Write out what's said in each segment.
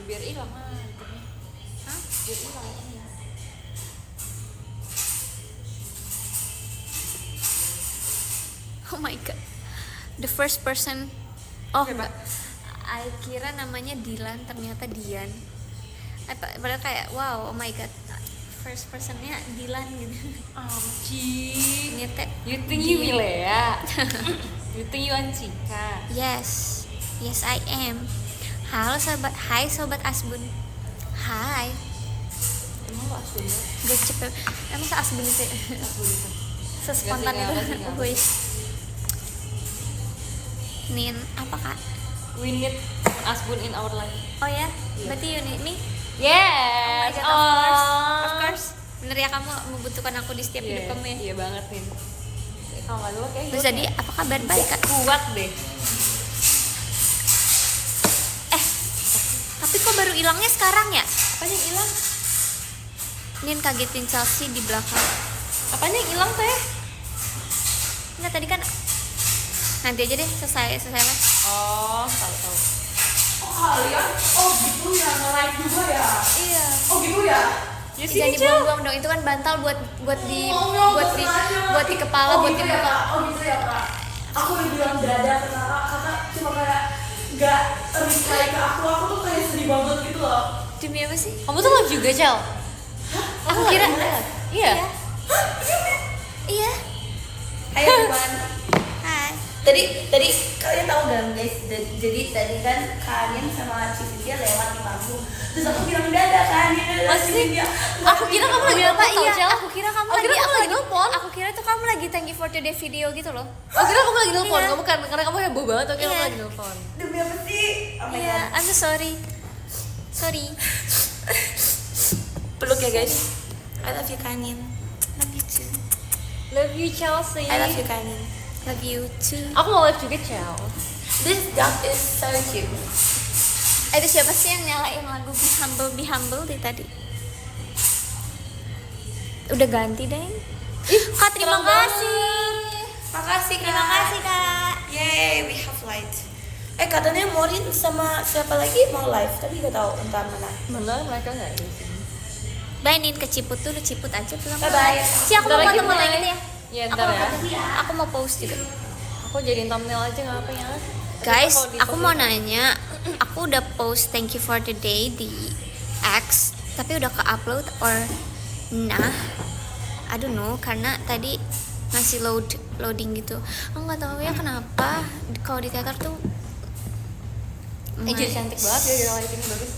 Biar hilang lah. Hah? Biar hilang. Oh my god. The first person. Oh Siapa? enggak. I kira namanya Dilan, ternyata Dian. Padahal kayak wow, oh my god. First personnya Dilan gitu. Anjing. Nyetek. You think you Milea? You think you Ancika? Yes. Yes I am. Halo sobat. Hai sobat Asbun. Hai. Emang lo asli ya? Gak cepet. Emang se-Asbun sih? Sespontan Gak itu. tinggal. Guys. Nin, apa kak? We need Asbun in our life. Oh ya? Iya. Berarti you need me? Yes. Oh my god, of course. Of course. Bener ya, kamu membutuhkan aku di setiap hidup kamu ya? Iya banget nih. Kalau nggak dulu kayak Terus jadi apa kabar baik kak? kuat deh. Tapi kok baru hilangnya sekarang ya? Apanya yang hilang? Nin kagetin Chelsea di belakang. Apanya yang hilang teh? Enggak tadi kan. Nanti aja deh selesai les. Oh, tahu. Oh kalian, oh gitu ya, nge-live juga ya? Iya. Oh gitu ya? Ya Jangan sini Cel. dibuang-buang dong, itu kan bantal buat di Oh, buat di buat di kepala, oh, buat gitu di ya, muka. Kak? Oh gitu ya kak. Aku udah bilang dada ke kakak cuma kayak gak reply ke aku tuh kayak sedih banget gitu loh. Demi apa sih? Kamu tuh live juga, Cel? Aku kira Iya. iya. Ayo teman. Hai. Tadi kalian tahu kan guys, jadi tadi kan kalian sama Cynthia lewat di panggung. Terus aku bilang dada kan, Maksudnya, aku kira kamu lagi Apa nelfon, iya? Cel. Aku kira kamu Aku kira kamu lagi nelfon. Aku kira tuh kamu lagi thank you for today video gitu loh. Oh, kira kamu lagi nelfon. Iya. Kamu kan karena kamu heboh banget, oke kamu Iya. lagi nelfon. demi apa sih? Oh my Iya, god. I'm so sorry. Sorry. Peluk ya guys. I love you Kanin. Love you too. Love you, Chelsea. I love you Kanin. Love you too. Aku mau live juga, Cel. This dog is so cute. Itu siapa sih yang nyalain lagu Be Humble di tadi? Udah ganti deh. Kak, terima keren kasih. Makasih kak. Terima kasih, Kak. Yay, we have light. Katanya Morin sama siapa lagi mau live, tapi gak tahu entah mana. Mana mereka nggak ada di sini? Bye Nin, ke Ciput dulu, Ciput aja pulang. Bye-bye. Si aku mau Bentar lagi ketemu mulai. lagi ya. Iya, Aku ntar mau ya. ketemu. Aku mau post juga. Aku jadiin thumbnail aja nggak apa ya. Guys, Tapi kalau di aku mau sosial- nanya, aku udah post thank you for the day di X, tapi udah ke upload or nah, I don't know, karena tadi masih loading gitu. Aku nggak tahu ya kenapa kalau di teater tuh. jadi cantik banget ya di live ini, bagus.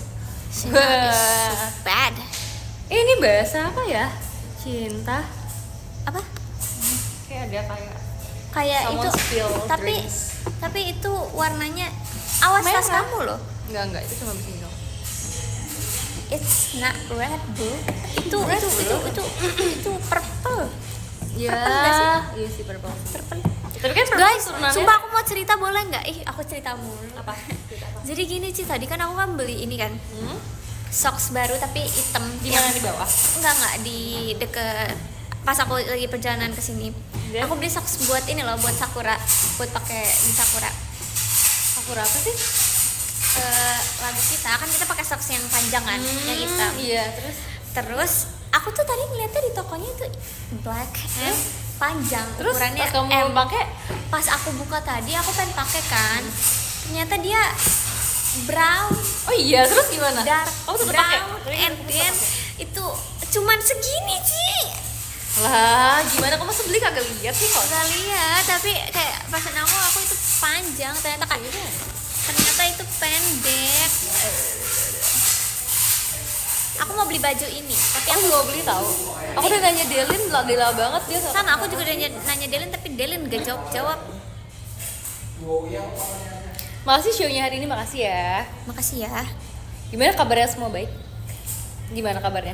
Cinta is so bad. Ini bahasa apa ya? Cinta. Apa? Kayak ada kayak Kayak someone itu, spill tapi drinks. tapi itu warnanya awas tas Merah. kamu loh. Enggak, itu cuma bisa dong. It's not red bro. Itu purple. Ya, Purple nggak sih? iya sih purple. Purple. Tapi kan purple Guys, turunannya- sumpah aku mau cerita boleh nggak? Aku cerita mulu. apa? Cerita apa? Jadi gini Ci, tadi kan aku kan beli ini kan socks baru tapi hitam. Di mana, di bawah? Enggak di deket pas aku lagi perjalanan ke sini. Dan? Aku beli socks buat ini loh, buat Sakura, buat pakai di Sakura. Sakura apa sih? Lagu kita kan kita pakai socks yang panjang kan, yang hitam. Iya, terus Terus aku tuh tadi ngeliatnya di tokonya itu black and panjang. Terus ukurannya pas kamu M. pakai? Pas aku buka tadi aku pengen pakai kan. Ternyata dia brown, Oh iya, terus gimana? dark Kamu tetap pakai? brown, Tapi and tetap then pakai? itu cuman segini sih. Lah, gimana kamu sebeli kagak lihat sih kok? Gak lihat, tapi kayak pesan aku itu panjang, ternyata itu pendek. Aku mau beli baju ini, tapi Aku juga beli tahu. Aku udah nanya Delin, Dela banget dia. sama aku juga udah nanya Delin, tapi Delin gak jawab. Makasih show-nya hari ini, makasih ya. Makasih ya. Gimana kabarnya semua, baik? Gimana kabarnya?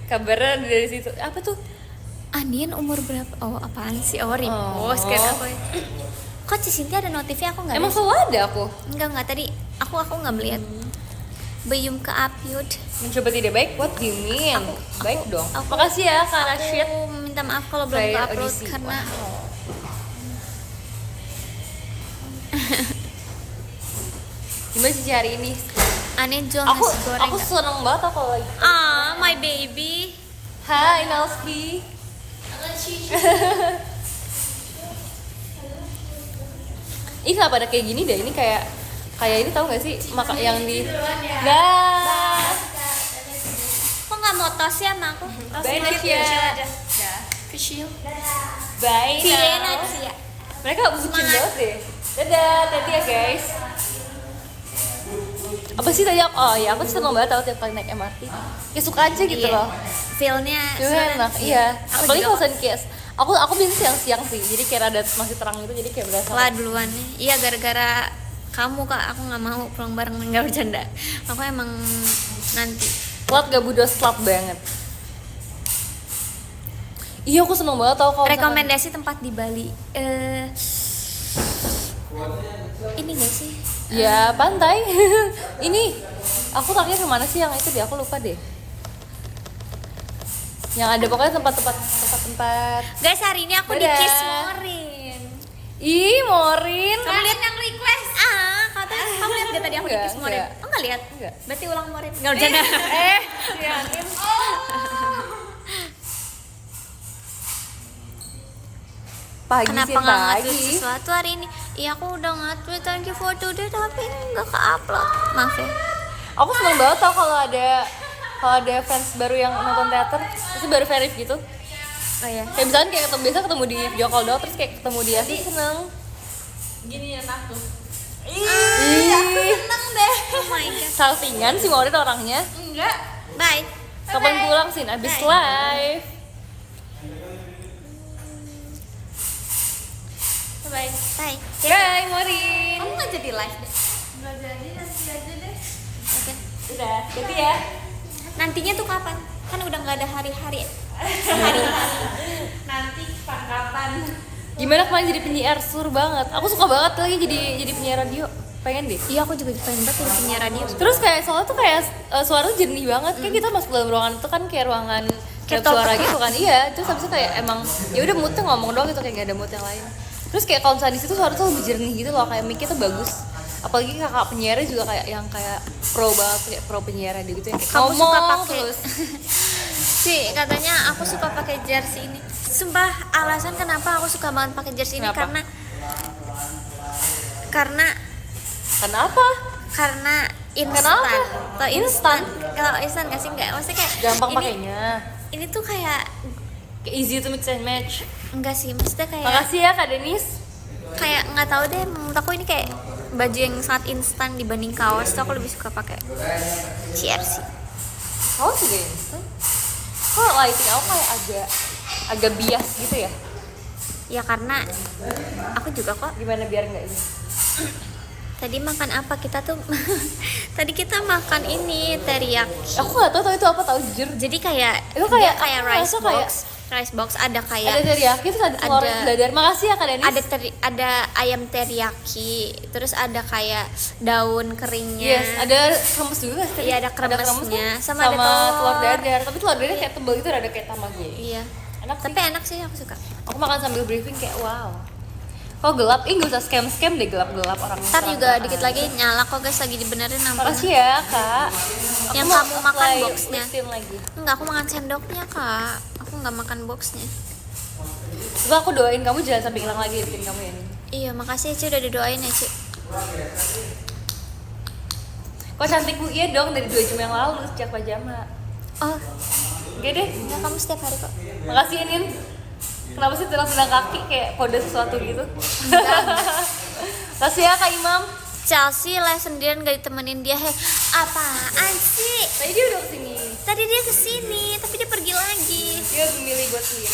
Kabarnya dari situ. Apa tuh? Anin umur berapa? Oh apaan sih? Oh repost Oh. kan aku. Kok Cisinti ada notifnya aku nggak? Emang ada? selalu ada aku. Enggak tadi aku nggak melihat. Bayum ke upload. Mencoba tidak baik, what do you mean? Baik dong. aku- Makasih ya Kak Rashid. Aku minta maaf kalau belum Play ke upload audisi. karena Gimana sih hari ini? Aneh jual Aku nasi goreng. aku seneng banget tau kalau lagi. Ah, my baby. Hai Nalski. Ih kenapa ada kayak gini deh, ini kayak ini tahu nggak sih maka yang di dah Kok nggak mau tos ya sama aku? bye Nasya Kecil. bye Siena Nal. sih ya. Mereka bucin banget deh. Dadah, hati ya guys. Apa sih tadi aku? Oh ya, aku seneng banget tau tiap kali naik MRT. Kayak suka aja gitu Iya. loh. Feel-nya Cuma enak, iya. Aku Apalagi juga kalau kias. Aku biasanya siang-siang sih. Jadi kayak rada masih terang gitu, jadi kayak berasa. lah duluan nih. Iya gara-gara kamu Kak, aku nggak mau pulang bareng, nggak bercanda. Aku emang nanti. Slat gak budos, slat banget. Iya, aku seneng banget tau kalau Rekomendasi tempat di Bali. Ini gak sih? ya pantai. Ini aku terakhir kemana sih yang itu deh, aku lupa deh. Yang ada pokoknya tempat. Guys, hari ini aku di Dadah. Kiss Morin. Ih, Morin. Kamu lihat yang request? Katanya kamu lihat gak tadi aku di Enggak, Kiss Morin? enggak. Oh nggak lihat? Enggak. Berarti ulang Morin. Nggak bercanda. Yakin. Pagi Kenapa sih nggak pagi. nge-tweet sesuatu hari ini? Iya aku udah nge-tweet thank you for today tapi nggak ke-upload. Maaf ya. Aku seneng banget tau kalau ada fans baru yang nonton teater, terus baru verif gitu. Oh iya. Kayak misalnya kayak biasa ketemu di video call doang, terus kayak ketemu dia sih seneng. Gini ya aku. Ih, Seneng deh. Oh my god. saltingan sih Maureen orangnya. Enggak. Bye. Kapan pulang sih? Abis Bye. live. Bye. Bye. Bye Maureen. Kamu nggak jadi live deh. Enggak jadi, nanti aja deh. Oke. Udah, jadi ya. Nantinya tuh kapan? Kan udah nggak ada hari-hari. Nanti kapan? Gimana kemarin jadi penyiar, seru banget. Aku suka banget lagi jadi penyiar radio. Pengen deh. Iya aku juga pengen banget jadi penyiar radio. Terus kayak soalnya tuh kayak suara tuh jernih banget. Kayak kita masuk dalam ruangan itu kan kayak ruangan Kayak lab suara talk. gitu kan. Iya, terus habis itu kayak emang ya udah moodnya ngomong doang gitu, kayak gak ada mood yang lain. Terus kayak kalau misalnya di situ suara tuh lebih jernih gitu loh, kayak mic-nya tuh bagus. Apalagi kakak penyiarnya juga kayak yang kayak pro banget, kayak pro penyiar radio gitu yang kayak Kamu ngomong suka pakai terus. sih katanya aku suka pakai jersey ini. Sumpah alasan kenapa aku suka banget pakai jersey ini Kenapa? karena Kenapa? karena instan. Kenapa? Atau instan. Kalau instan nggak sih nggak. Maksudnya kayak Gampang ini, pakainya. Ini tuh kayak Kayak easy to mix and match. enggak sih. Maksudnya kayak Makasih ya Kak Denis. kayak nggak tahu deh. Menurut aku ini kayak baju yang sangat instan dibanding kaos. Tuh aku lebih suka pakai jersey. Kamu juga instan? Kok lighting aku kayak agak bias gitu ya? Ya karena aku juga kok. Gimana biar nggak ini? Tadi makan apa kita tuh? Tadi kita makan ini teriyaki. Aku nggak tahu itu apa, tahu jujur. Jadi kayak Itu dia kayak kayak aku rice ngerasa box. kayak- Rice box ada Ada kayak teriyaki, terus ada telur ada- dadar. Makasih ya Kak Denis. ada ayam teriyaki, terus ada kayak daun keringnya. Yes, ada kremes juga nggak sih? Iya, ada kremes kremesnya. kan? Sama ada telur telur. dadar. Tapi telur dadar kayak tebel gitu, ada kayak tamago. Iya. Enak sih. Tapi enak sih aku suka. Aku makan sambil briefing kayak wow. Kok gelap? Ih nggak usah scam deh, gelap-gelap orang. Ntar juga dikit lagi nyala kok guys, lagi dibenerin namanya. Makasih ya Kak. Yang Aku mau kamu makan apply boxnya. lipstick lagi. Enggak, aku makan sendoknya kak. Aku nggak makan boxnya. Coba aku doain kamu jangan sampai hilang lagi bikin kamu ini. Iya makasih Ci udah didoain ya Ci. Kok cantikku iya dong dari 2 jam yang lalu sejak pajama. Oh Oke deh. enggak, kamu setiap hari kok. Makasih ya, Nin. Kenapa sih tulang-tulang kaki kayak kode sesuatu gitu? Makasih ya Kak Imam. Chelsea les sendirian gak ditemenin dia. Heh, apaan sih? Tadi dia udah kesini. Tadi dia kesini, tapi dia pergi lagi. Dia memilih buat sleep.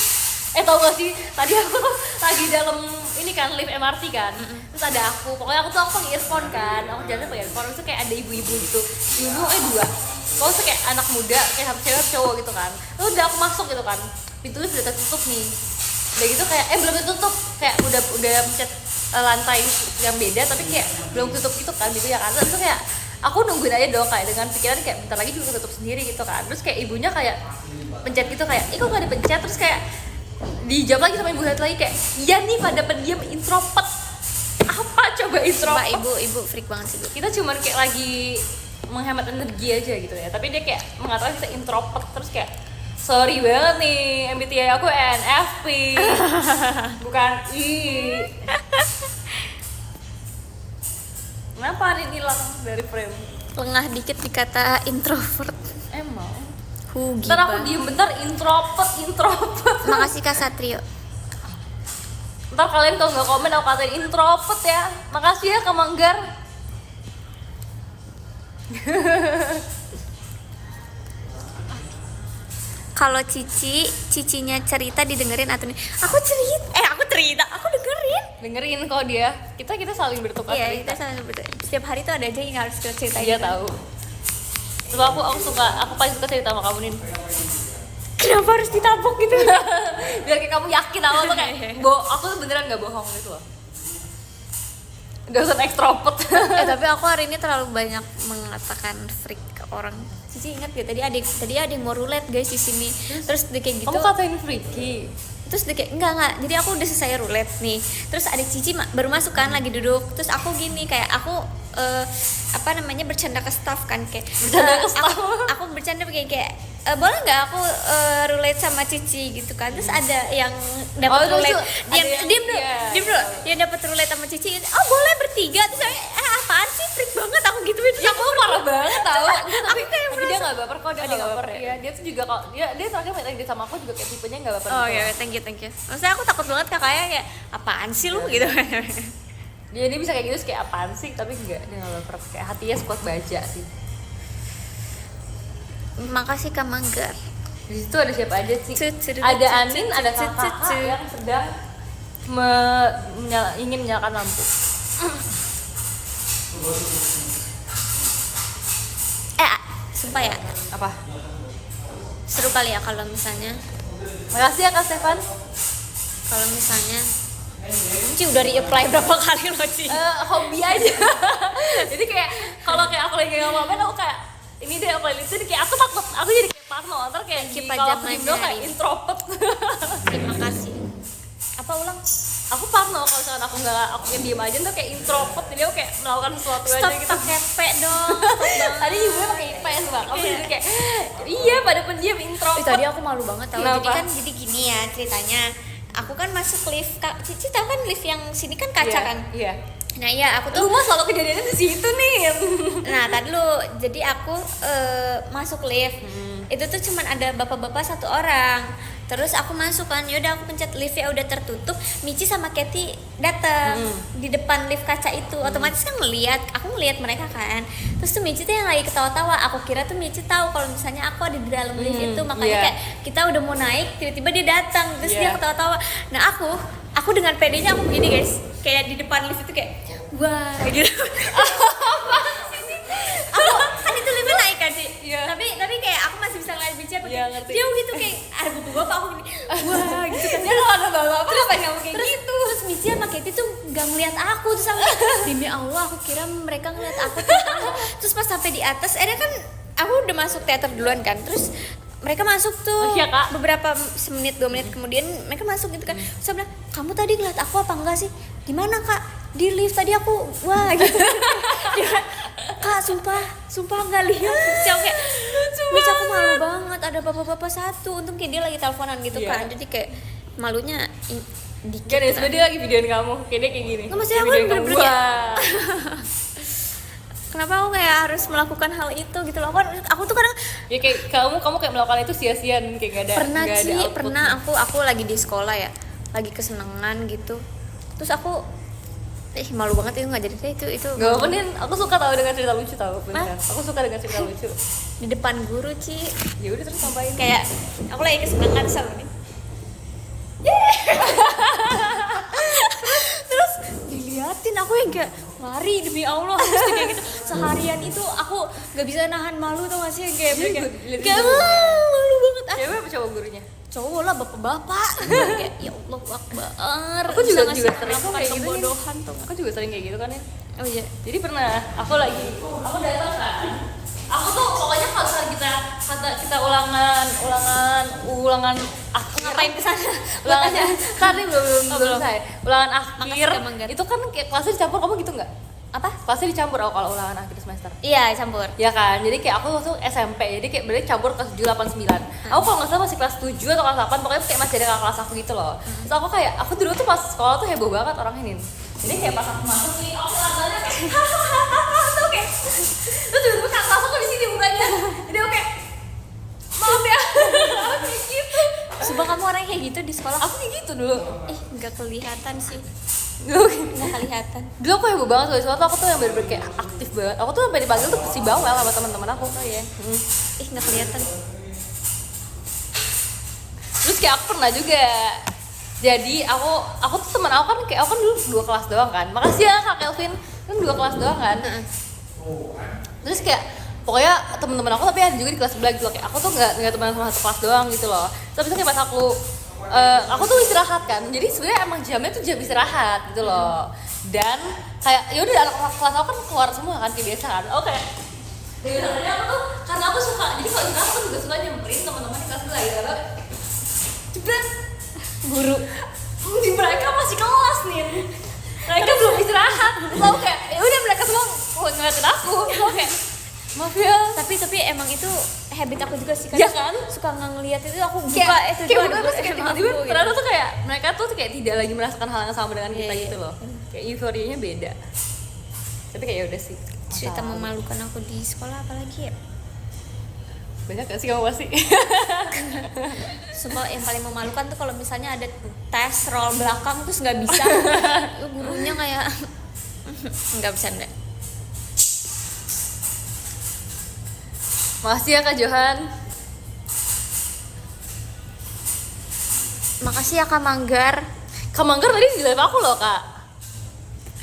Tau gak sih, tadi aku lagi dalam ini kan, lift MRT kan. Terus ada aku, pokoknya aku pakai earphone kan. Aku jalan pakai earphone, terus kayak ada ibu-ibu gitu. Ibu dua. Pokoknya tuh kayak anak muda, kayak cewek cowok gitu kan. Terus udah aku masuk gitu kan. Pintunya sudah tertutup nih. Udah gitu kayak belum tertutup, kayak udah pencet lantai yang beda tapi kayak belum tutup gitu kan gitu ya kan. Terus kayak aku nungguin aja dong kayak dengan pikiran kayak bentar lagi juga tutup sendiri gitu kan. Terus kayak ibunya kayak pencet gitu kayak, ih kok gak dipencet, terus kayak dijawab lagi sama ibu satu lagi kayak, iya nih pada pendiam introvert. Apa coba gue introvert. Ibu freak banget sih, Bu. Kita cuman kayak lagi menghemat energi aja gitu ya, tapi dia kayak mengatakan kita introvert, terus kayak sorry banget nih, MBTI aku NFP bukan I. Kenapa Anin hilang dari frame? Lengah dikit dikata introvert. Emang Hugi ntar aku banget. diem bentar, introvert. Makasih Kak Satrio. Ntar kalian kalau nggak komen aku katain introvert ya. Makasih ya Kak Manggar. Kalau cicinya cerita didengerin atau nih? Aku cerita, aku dengerin. Dengerin kok dia. Kita saling bertukar Iya, cerita. kita setiap hari tuh ada aja yang harus kita ceritain. Iya tahu. Terus aku paling suka cerita sama kamu Nin. Kenapa harus ditabok gitu? Biar kayak kamu yakin awal tuh kayak aku tuh beneran nggak bohong gitu loh. Gak usah extrovert. Tapi aku hari ini terlalu banyak mengatakan freak ke orang. Cici ingat gak tadi ada yang mau roulette guys di sini. Terus dia kayak gitu. Kamu katain freaky. Terus dia kayak enggak. Jadi aku udah selesai roulette nih. Terus ada Cici baru masuk kan lagi duduk. Terus aku gini kayak aku bercanda ke staff kan kayak Bercanda ke staff. aku bercanda kayak boleh nggak aku roulette sama Cici gitu kan. Terus ada yang dapat Oh, roulette. ada yang- Diam iya, dulu. Dia dapat roulette sama Cici. Oh, boleh bertiga. Terus saya apaan sih freak banget aku gituin. Ya aku parah banget tau. Aku kayak Tapi dia nggak baper kok, dia nggak baper ya. ya. Dia tuh juga kok dia terakhir main lagi sama aku juga kayak tipenya nggak baper. Oh gitu. ya, thank you. Maksudnya aku takut banget kakaknya kayak apaan sih lu gitu. Dia bisa kayak gitu terus kayak apaan sih, tapi enggak, dia nggak baper. Kayak hatinya sekuat baja sih. Makasih Kak Manggar. Di situ ada siapa aja sih? Cut. Ada Anin, ada kakak yang sedang ingin menyalakan lampu. Sumpah ya, Apa? seru kali ya kalau misalnya Makasih ya Kak Stefan. kalau misalnya Ci udah re-apply berapa kali loh Ci? Hobi aja. Jadi kayak kalau kayak aku lagi ngomongin aku kayak ini deh playlist ini kayak aku takut aku jadi kayak parno ntar kayak di Keep kalau aja aku diem mainnya doang kayak hari ini. introvert. Terima kasih. Apa ulang? Aku parno kalau misalkan aku yang diem aja tuh kayak introvert, jadi aku kayak melakukan sesuatu Stop aja gitu. pakai P dong. Tadi ibunya pakai IPS bang, aku jadi kayak iya pada pendiam introvert. Tadi aku malu banget tau. Kenapa? Jadi kan gini ya ceritanya. Aku kan masuk lift, Cici tahu kan lift yang sini kan kaca Iya, kan? Iya. Nah iya aku tuh Rumah selalu kejadiannya di situ nih. Nah, tadi dulu, jadi aku masuk lift. Itu tuh cuman ada bapak-bapak satu orang. Terus aku masuk kan, yaudah aku pencet lift ya udah tertutup. Michi sama Kathy datang di depan lift kaca itu. Otomatis kan aku ngeliat mereka kan. Terus tuh Michi tuh yang lagi ketawa-tawa. Aku kira tuh Michi tahu kalau misalnya aku ada di dalam lift itu, makanya iya. kayak kita udah mau naik, tiba-tiba dia datang. Terus Iya. dia ketawa-tawa. Nah aku dengan pedenya aku begini guys, kayak di depan lift itu kayak wah gitu. Aku kan itu lebih naik kan sih. Iya. Tapi kayak aku masih bisa ngeliat Michi apa Iya, ngerti. dia gitu kayak ada bapak aku gini wah gitu kan. Dia kalau ada bapak apa kamu kayak Terus, gitu. terus Michi sama Katie tuh gak ngeliat aku. Terus aku demi Allah aku kira mereka ngeliat aku. Terus pas sampai di atas kan aku udah masuk teater duluan kan. Terus mereka masuk tuh Oh, iya, Kak. beberapa semenit 2 menit kemudian mereka masuk gitu kan. Terus aku bilang, kamu tadi ngeliat aku apa enggak sih? Di mana Kak? Di lift tadi aku wah gitu. Dia, Kak sumpah nggak lihat. Terus aku kayak Michi aku malu banget ada bapak-bapak satu. Untung kayak dia lagi teleponan gitu Iya. kan. Jadi kayak malunya dikit. Gak deh, sebenernya dia lagi videoin kamu. Kayak dia kayak gini. Nggak, maksudnya Dia aku videoin kamu. bener-bener kayak- Wah. Kenapa aku kayak harus melakukan hal itu gitu loh. Aku tuh kadang Ya kayak kamu kayak melakukan itu sia-sia dan kayak gak ada pernah nggak ada Ci, output. pernah aku lagi di sekolah ya, lagi kesenangan gitu. Terus aku malu banget itu nggak jadi deh itu Gak apa-apa Nin, aku suka tahu dengan cerita lucu tahu beneran. Aku suka dengan cerita lucu. di depan guru Ci. Ya udah terus sampaikan. Kayak aku lagi kesenangan sama nih. Terus diliatin aku yang kayak lari demi Allah. Terus dia kayak gitu seharian itu aku nggak bisa nahan malu tuh masih kayak Iya, kayak gue diliatin kayak juga. malu banget. Cewek apa cowok gurunya? Cowok lah, bapak-bapak. Kayak ya Allah Akbar. Aku juga Bisa ngasih sering melakukan kayak gitu nih. kebodohan tuh. Aku juga sering kayak gitu kan ya. Oh iya. Jadi pernah aku datang kan. Aku tuh pokoknya kalau misalnya kita ulangan akhir. Ngapain kesana? Ulangan tadi belum belum. selesai. Ulangan Makasih, akhir Kak Manggar. itu kan kayak kelasnya dicampur, kamu gitu nggak? Apa? Kelasnya dicampur kalau ulangan akhir semester. Iya, campur. Ya kan, jadi kayak aku waktu SMP, jadi kayak berarti campur kelas 7, 8, 9. Aku kalau nggak salah masih kelas 7 atau kelas 8, pokoknya kayak masih ada kakak kelas aku gitu loh. Terus aku dulu tuh pas sekolah tuh heboh banget orangnya nih. Jadi kayak pas aku masuk nih, aku rasanya kayak tuh kayak terus tiba-tiba kakak kelas aku di sini mukanya. Jadi aku kayak maaf ya, aku kayak gitu. Sumpah kamu orangnya kayak gitu di sekolah? Aku kayak gitu dulu. Nggak kelihatan sih. Dulu, Nggak kelihatan. dulu aku heboh banget soalnya sesuatu, aku tuh yang bener-bener kayak aktif banget. Aku tuh sampai dipanggil tuh si bawel sama teman-teman aku. Oh iya. Nggak kelihatan. Terus kayak aku pernah juga, jadi aku tuh teman aku kan dulu 2 kelas doang kan. Makasih ya Kak Kelvin, kan 2 kelas doang kan. Terus kayak pokoknya teman-teman aku tapi ada juga di kelas sebelah gitu loh. Kayak aku tuh nggak teman sama satu kelas doang gitu loh. Tapi tuh kayak pas aku tuh istirahat kan, jadi sebenarnya emang jamnya tuh jam istirahat gitu loh. Dan kayak ya udah anak kelas aku kan keluar semua kan kayak biasa kan. Oke. Jadi sebenarnya aku tuh karena aku suka, jadi kalau istirahat aku juga suka nyamperin teman-teman di kelas sebelah gitu. Jebret guru di mereka masih kelas nih, mereka belum istirahat. Tahu kayak ya udah mereka semua ngeliatin aku. Tahu kayak maaf ya. Tapi emang itu habit aku juga sih, Ya kan? suka ngeliat itu aku buka Kayak itu bukan terus kayak tiba-tiba ternyata tuh kayak mereka tuh kayak tidak lagi merasakan hal yang sama dengan kita Iya, gitu loh. Kayak euforianya beda. Tapi kayak ya udah sih. cerita memalukan aku di sekolah apalagi ya. Banyak gak sih kamu pasti? Sumpah yang paling memalukan tuh kalau misalnya ada tes roll belakang terus nggak bisa. Itu gurunya kayak nggak bercanda. Makasih ya Kak Johan. Makasih ya Kak Manggar. Kak Manggar tadi di live aku loh Kak.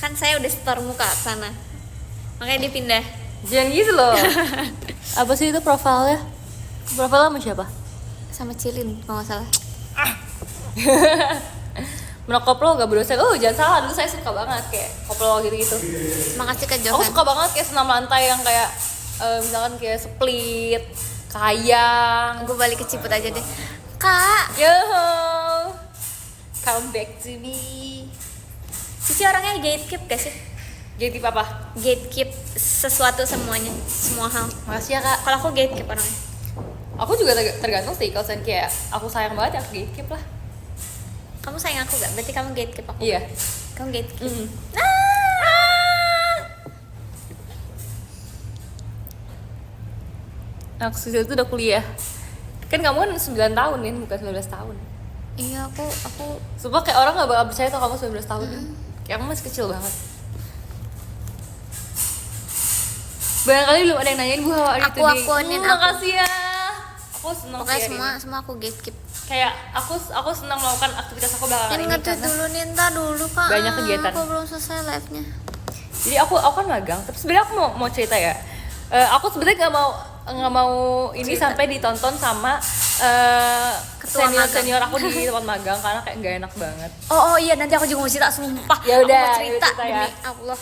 Kan saya udah setor muka ke sana. Makanya dia pindah. Jangan gitu loh. Apa sih itu profilnya? Profilnya sama siapa? Sama Cilin kalau nggak salah. Menokoplo gak berdosa. Oh jangan salah, dulu saya suka banget kayak koplo gitu-gitu. Makasih Kak Aku Johan. suka banget kayak senam lantai yang kayak misalkan kayak split, kayang. Gue balik ke Ciput aja deh. Kak, Yo, come back to me. Cici orangnya gatekeep gak sih? Jadi apa? Gatekeep sesuatu semuanya, semua hal. Makasih ya Kak. Kalau aku gatekeep orangnya. Aku juga tergantung sih, kalau kayak aku sayang banget ya aku gatekeep lah. Kamu sayang aku gak? Berarti kamu gatekeep aku. Iya. Kamu gatekeep. Mm. Aku itu udah kuliah. Kan kamu kan 9 tahun nih, bukan 19 tahun. Iya, aku Sumpah kayak orang gak bakal percaya tuh kamu 19 tahun kan. Kayak kamu masih kecil banget. Barangkali belum ada yang nanyain Bu Hawa hari Aku today. akuinin, aku. Makasih ya. Aku senang pokoknya sih hari ini. semua aku gatekeep. Kayak aku senang melakukan aktivitas aku belakangan Ini ini nge-tweet karena dulu Ninta dulu Kak. banyak kegiatan. Aku belum selesai live-nya. jadi aku kan magang, tapi sebenarnya aku mau cerita ya. Aku sebenarnya nggak mau ini Cerita. sampai ditonton sama Ketua senior aku di tempat magang karena kayak nggak enak banget. Oh iya, nanti aku juga mau cerita, sumpah. Ya Aku udah, mau cerita cerita ya. demi Allah.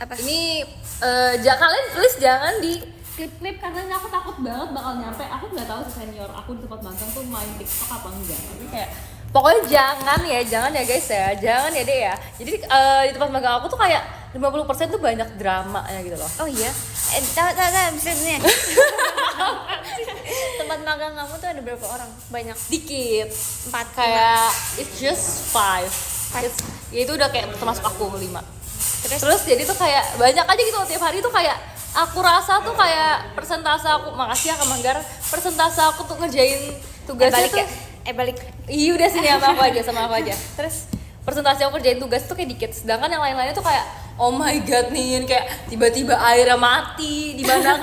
Apa? Ini kalian please jangan di klip-klip karena ini aku takut banget bakal nyampe. Aku nggak tahu si senior aku di tempat magang tuh main TikTok apa enggak. Tapi kayak pokoknya jangan ya guys ya, jangan ya deh ya. Jadi di tempat magang aku tuh kayak 50% tuh banyak drama ya gitu loh. Oh iya. Tahu bisa nih. Tempat magang kamu tuh ada berapa orang? Banyak. Dikit, 4 kayak it's just 5. Ya itu udah kayak termasuk aku 5. Terus jadi tuh kayak banyak aja gitu tiap hari tuh kayak aku rasa tuh kayak persentase aku, makasih ya Kak Manggar, persentase aku tuh ngerjain tugasnya tuh balik. iya udah sini sama aku aja. Terus persentase aku kerjain tugas tuh kayak dikit, sedangkan yang lain-lainnya tuh kayak oh my god nih, kayak tiba-tiba airnya mati di mana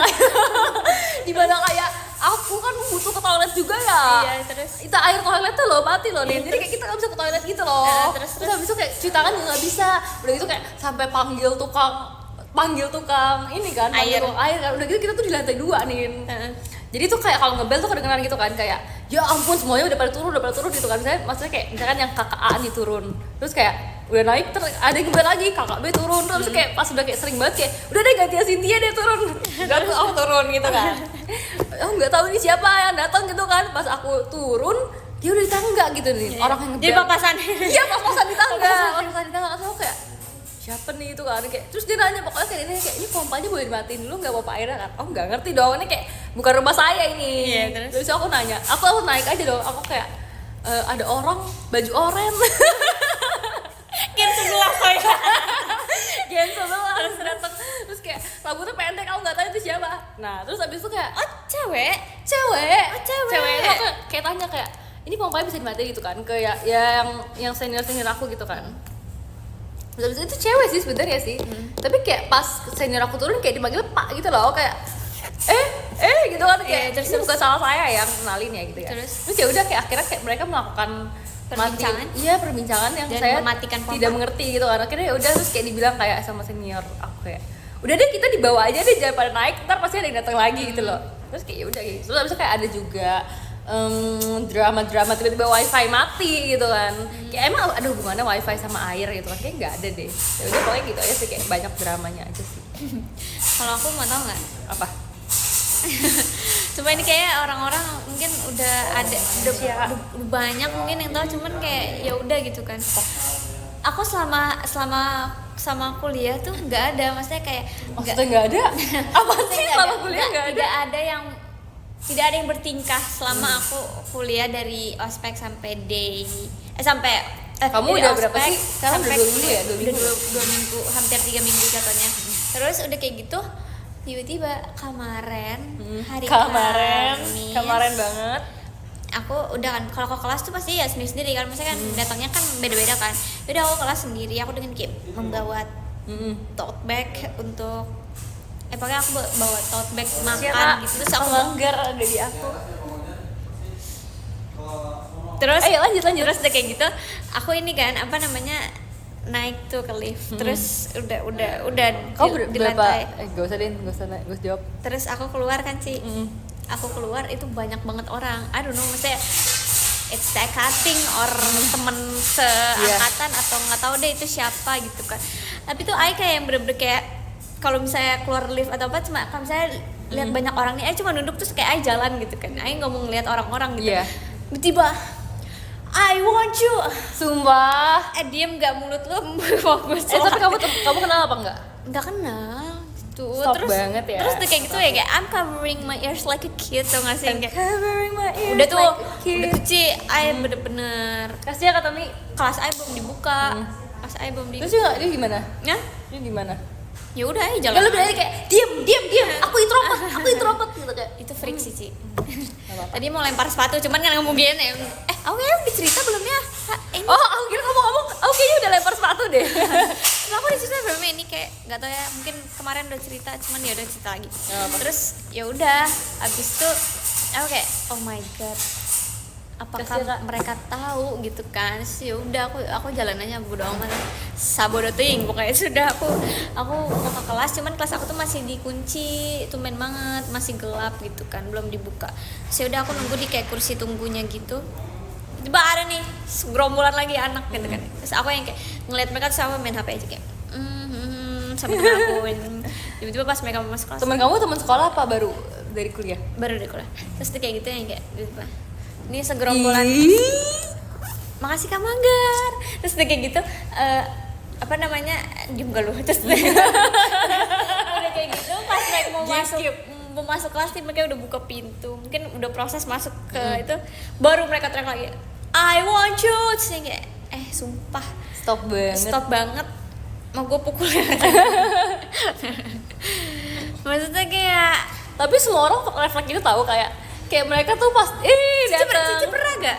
kayak aku kan butuh ke toilet juga ya. Iya, terus itu air toilet tuh loh mati loh nih, jadi kayak kita nggak bisa ke toilet gitu loh. terus habis itu kayak cuci tangan nggak bisa, udah gitu kayak sampai panggil tukang ini kan, panggil Air. tukang air kan, udah gitu kita tuh di lantai 2 nih. Jadi tuh kayak kalau ngebel tuh kedengeran gitu kan, kayak ya ampun semuanya udah pada turun gitu kan. Maksudnya kayak misalkan yang kakak A nih turun, terus kayak udah naik terus ada yang ngebel lagi, kakak B turun, terus kayak pas udah kayak sering banget kayak udah deh gantian Cynthia deh turun. Dan terus aku turun gitu kan. Aku nggak tahu ini siapa yang datang gitu kan. Pas aku turun dia udah di tangga gitu nih, orang yang Jadi ngebel. papasan. Iya pas-pasan di tangga, pas-pasan di tangga. Terus aku kayak siapa nih itu kan, kayak terus dia nanya pokoknya kayak ini kayak ini pompanya boleh dimatiin dulu nggak apa-apa airnya kan. Oh nggak ngerti dong, ini kayak bukan rumah saya ini. Iya, terus aku nanya, aku naik aja dong, aku kayak ada orang baju oranye Gen sebelah saya. gen sebelah terus datang, terus kayak rambutnya pendek, aku nggak tahu itu siapa. Nah terus abis itu kayak Oh, cewek. cewek cewek. itu aku kayak tanya kayak ini pompanya bisa dimatiin gitu kan, ke yang senior aku gitu kan. Terus abis itu cewek sih sebenarnya sih, tapi kayak pas senior aku turun kayak dipanggil Pak gitu loh, kayak gitu kan, kayak terus ini bukan salah saya yang kenalin ya gitu ya. Terus ya udah kayak akhirnya kayak mereka melakukan Perbincangan? perbincangan yang Dan saya mematikan pompa. tidak mengerti gitu kan. Akhirnya ya udah terus kayak dibilang kayak sama senior aku kayak udah deh kita dibawa aja deh, jangan pada naik, ntar pasti ada yang datang lagi gitu loh. Terus kayak ya udah gitu. Terus abis itu kayak ada juga drama tiba-tiba wifi mati gitu kan. Kayak emang ada hubungannya wifi sama air gitu kan, kayak nggak ada deh. Ya udah pokoknya gitu aja sih, kayak banyak dramanya aja sih. Kalau aku mau tau nggak? Apa? Cuma ini kayak orang-orang mungkin udah udah banyak mungkin yang tahu, cuman kayak ya udah gitu kan. Aku sama kuliah tuh nggak ada, maksudnya kayak Maksudnya nggak ada? Apa sih nggak selama ada. kuliah nggak ada? Tidak ada yang bertingkah selama aku kuliah dari ospek sampai sampai Kamu dari udah berapa ospek sih? Sekarang udah sampai 2 minggu ya? 2 minggu? Udah 2 minggu, hampir 3 minggu jatuhnya. Terus udah kayak gitu, tiba-tiba kemarin kemarin banget. Aku udah kan, kalau ke kelas tuh pasti ya sendiri-sendiri kan, maksudnya kan datangnya kan beda-beda kan. Udah aku kelas sendiri, aku dengan kayak membawa tote bag untuk pokoknya aku bawa tote bag makan gitu. Terus aku longgar ada di aku. terus Ayo lanjut. Terus udah kayak gitu, aku ini kan apa namanya naik tuh ke lift. Terus udah Kamu di berapa? lantai. Gak usah jawab. Terus aku keluar kan sih. Aku keluar itu banyak banget orang. I don't know, maksudnya it's like cutting or temen seangkatan atau nggak tahu deh itu siapa gitu kan. Tapi tuh I kayak yang bener-bener kayak kalau misalnya keluar lift atau apa, cuma kalau misalnya lihat banyak orang nih, cuma nunduk terus kayak jalan gitu kan. Nggak mau ngeliat orang-orang gitu. Tiba-tiba I want you. Sumpah. Diem nggak, mulut lu fokus. Tapi kamu kenal apa enggak? Nggak kenal. Tuh, Stop terus banget ya. Terus tuh kayak gitu ya, kayak I'm covering my ears like a kid, tuh nggak sih? Kayak Covering my ears udah tuh, like a kid. udah tuh Ci, I bener-bener Kasih kata Mi. kelas I belum dibuka. Kelas I belum Terus dibuka. dia gimana? Ya? Dia gimana? Ya udah aja Ya jalan. lu bilang kayak diam. Aku introvert gitu kayak. Itu freak sih, Ci. Tadi mau lempar sepatu, cuman kan ngomongin ya. Aku kayaknya udah cerita belum ya? Ini Aku kira kamu ngomong, aku kayaknya udah lempar sepatu deh. aku cerita belum ya? Ini kayak nggak tahu ya, mungkin kemarin udah cerita, cuman ya udah cerita lagi. Terus ya udah, abis itu aku kayak oh my god, apakah mereka tahu gitu kan? Sih udah aku jalan aja bodo amat, sabodo ting pokoknya. Sudah aku mau ke kelas, cuman kelas aku tuh masih dikunci, tumben banget, masih gelap gitu kan, belum dibuka. Terus udah aku nunggu di kayak kursi tunggunya gitu. Tiba ada nih gerombolan lagi anak gitu kan. Terus aku yang kayak ngeliat mereka terus aku main HP aja kayak sambil ngelakuin. Tiba-tiba pas mereka masuk kelas, Temen kamu teman sekolah apa baru dari kuliah? baru deh kuliah. Terus dia kayak gitu yang kayak tiba-tiba ini segerombolan. Makasih Kak Manggar. Terus dia kayak gitu apa namanya, diem gak lu? Terus udah kayak gitu pas mereka mau masuk kelas nih, mereka udah buka pintu, mungkin udah proses masuk ke itu, baru mereka teriak lagi I want you. Terus yang kayak sumpah stop banget, mau gue pukul. Maksudnya kayak, Tapi semua orang refleks gitu tahu, kayak mereka tuh pas datang. Cici pernah gak?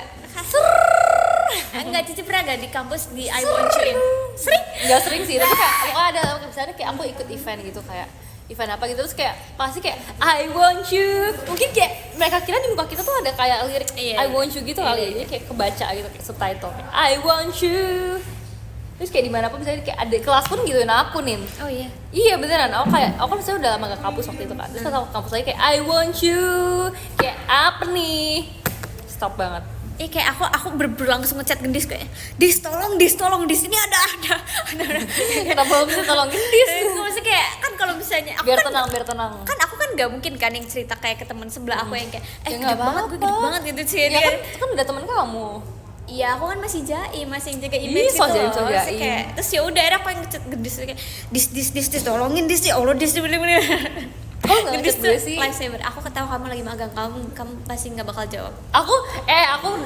Enggak, Cici pernah gak di kampus di I want you in? Sering? Enggak sering sih, tapi kayak pokoknya ada misalnya kayak aku ikut event gitu, kayak event apa gitu, terus kayak pasti kayak I want you. Mungkin kayak mereka kira di muka kita tuh ada kayak lirik I want you gitu kali ya, jadi kayak kebaca gitu kayak subtitle kayak, I want you. Terus kayak dimanapun misalnya kayak ada kelas pun gituin aku nih. Oh iya. Iya beneran, aku kan misalnya udah lama gak kampus waktu itu kan. Terus pas aku kampus lagi kayak I want you. Kayak apa nih? Stop banget. Kayak aku berlangsung ngechat Gendis kayak, Dis tolong Dis ini ada. Kenapa lo bisa tolong gendis? Maksudnya kayak kan kalau misalnya aku Biar kan, tenang. kan aku kan nggak mungkin kan yang cerita kayak ke teman sebelah aku yang kayak Ya gede nggak banget, gue gede apa-apa. banget gitu sih. Ya kan, itu kan udah temen kamu. Iya, aku kan masih jaim, masih jaga Ih, image so gitu jaim, loh. so Terus jaim. kayak, terus ya udah akhirnya aku yang ngechat Gendis kayak Dis tolongin Dis ya Allah Dis bener-bener. Kamu nggak Gendis ngechat tuh gue sih? lifesaver. Aku ketawa kamu lagi magang, kamu pasti nggak bakal jawab. Aku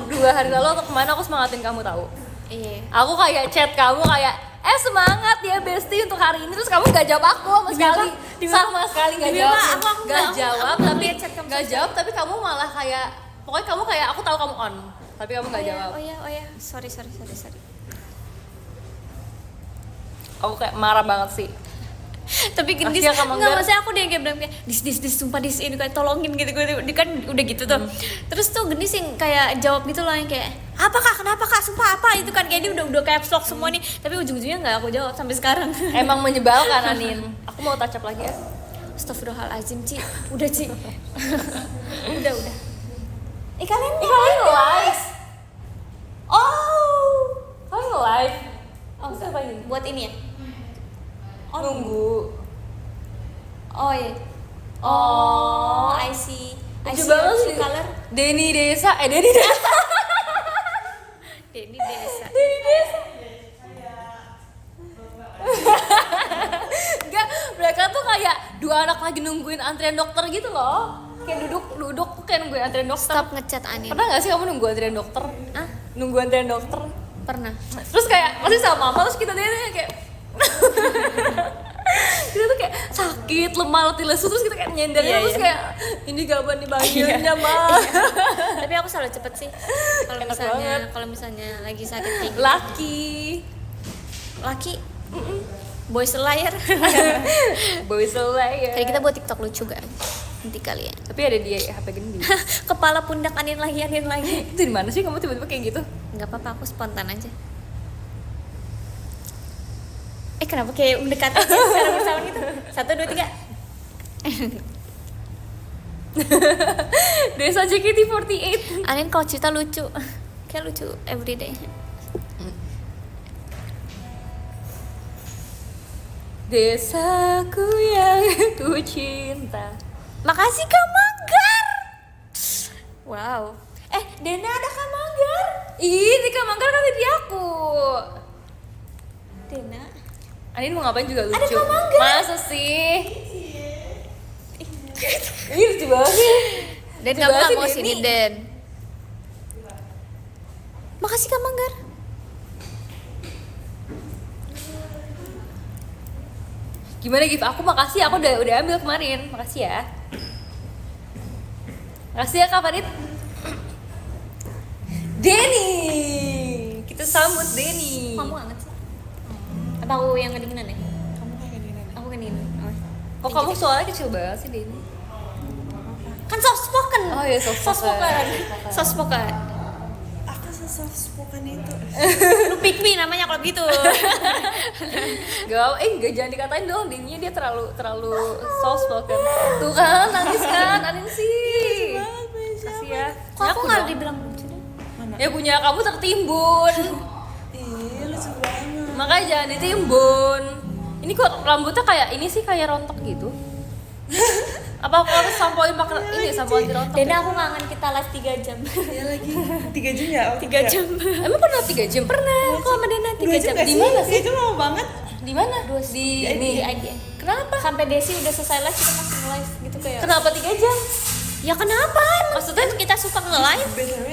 2 hari lalu atau kemana aku semangatin kamu tahu. Iya. Aku kayak chat kamu kayak semangat ya bestie untuk hari ini, terus kamu nggak jawab aku sama Demi sekali. apa? Sama sekali nggak Demi jawab. apa? Aku Nggak nggak- jawab aku tapi lihat chat kamu nggak sama jawab tapi kamu malah kayak pokoknya kamu kayak aku tahu kamu on tapi kamu nggak jawab. Oh iya. Sorry. Aku kayak marah banget sih. Tapi Gendis Kasihan Kak nggak, Manggar. maksudnya aku dia kayak bilang kayak dis sumpah dis ini kayak tolongin gitu gue dia kan udah gitu tuh. Terus tuh Gendis yang kayak jawab gitu loh yang kayak apa kak kenapa kak sumpah apa itu kan kayak dia udah kayak vlog semua nih tapi ujung-ujungnya nggak aku jawab sampai sekarang. Emang menyebalkan Anin. Aku mau touch up lagi ya. Astagfirullahaladzim Ci, udah Ci. udah kalian live. Oh, kalian live. oh Terus ngapain? buat ini ya Nunggu. oh iya oh I see Lucu banget sih. color Denny Desa. Denny Desa Denny Desa. Enggak, mereka tuh kayak 2 anak lagi nungguin antrian dokter gitu loh. Kayak duduk kayak nungguin antrian dokter. stop ngechat Anin. Pernah gak sih kamu nunggu antrian dokter? Ah Nunggu antrian dokter. pernah. Terus kayak masih sama mama terus kita kayak kita tuh kayak sakit, lemah, letih lesu terus kita kayak nyendernya Iya, terus iya. kayak ini gaban dibangunnya mah. Tapi aku selalu cepet sih Enak banget. kalau misalnya lagi sakit kayak gitu. Laki. Laki boy selayar. Boy Slayer. Tadi kita buat TikTok lucu gak? Nanti kali ya. Tapi ada dia HP gendis. Kepala pundak Anin lagi. Itu di mana sih kamu tiba-tiba kayak gitu? Nggak apa-apa, aku spontan aja. Kenapa kayak mendekati aja secara bersama gitu? 1, 2, 3. Desa JKT48. Anin kalau cerita lucu, kayak lucu everyday. Desaku yang ku cinta. Makasih Kak Manggar. Wow. Dena ada Kak Manggar. Ini Kak Manggar kan tadi aku. Dena. Anin mau ngapain juga lucu. Ada Kak Manggar. Masa sih? Ih lucu banget sih. Den Lucu kamu banget nggak sih, mau sini Denny. Den. Makasih Kak Manggar. Gimana Gif? Aku makasih, aku udah ambil kemarin. Makasih ya. Makasih ya Kak Farid. Denny. Kita sambut Denny. Kamu hangat sih. Apa aku yang kedinginan ya? Aku kedinginan. Kok kamu suaranya kecil banget sih Denny? Kan soft spoken. Oh iya, soft spoken. Soft spoken. Aku se-soft spoken itu. Lu pick me namanya kalau gitu. Gak jangan dikatain dong, Denny dia terlalu soft spoken. Tuh kan, nangis kan, Anin sih. Kasih ya. Kok aku nggak dibilang lucu deh? Ya punya kamu tertimbun. Ih, lucu banget. Makanya jangan ditimbun. Ini kok rambutnya kayak ini sih kayak rontok gitu. Apa aku harus sampoin pakai ini sampo anti rontok? Dena aku ngangen kita live 3 jam. Ya lagi 3 jam ya? 3 jam. Emang pernah 3 jam? Pernah. Aku sama Dena 3 jam. Di mana sih? Itu lama banget. Di mana? Di ini. Di IDN. Kenapa? Sampai Desi udah selesai live kita masih nge-live gitu kayak. Kenapa 3 jam? Ya kenapa? Maksudnya kita suka nge-live. BTW,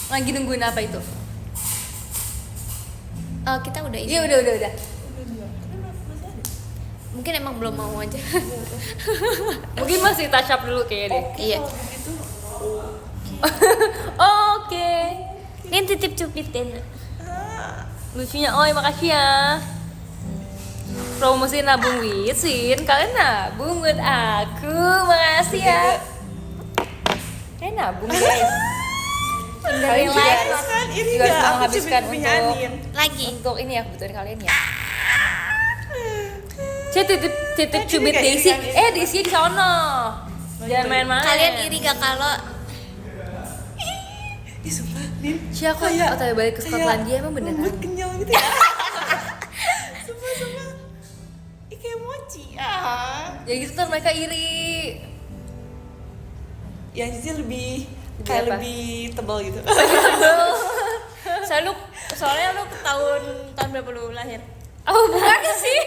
Lagi nungguin apa itu? Kita udah isi. Iya udah. Mungkin emang belum mau aja. Mungkin masih touch up dulu kayaknya deh. Iya. begitu. Oke. Ini titip cupit Dena. Lucunya, oi makasih ya. Promosi nabung Wisin, kalian nabung buat aku, makasih ya. Kalian nabung guys. in the Kalian real juga life harus- kan ini juga harus nggak aku menghabiskan cubit-cubit untuk nyanyiin. lagi. untuk ini ya kebutuhan kalian ya. Titip Kan cubit ini kayak Daisy. iri kan, Daisy di sono. Jangan main-main. Kalian iri gak kalau Ih sumpah Din, Siapa ya? Oh, balik ke Skotlandia emang beneran. lembut kenyal gitu ya. Sumpah Ih kayak mochi Ya gitu tuh mereka iri. Yang Cici lebih Lebih kayak apa? lebih tebal gitu. soalnya lu tahun berapa lu lahir? Oh bukan sih.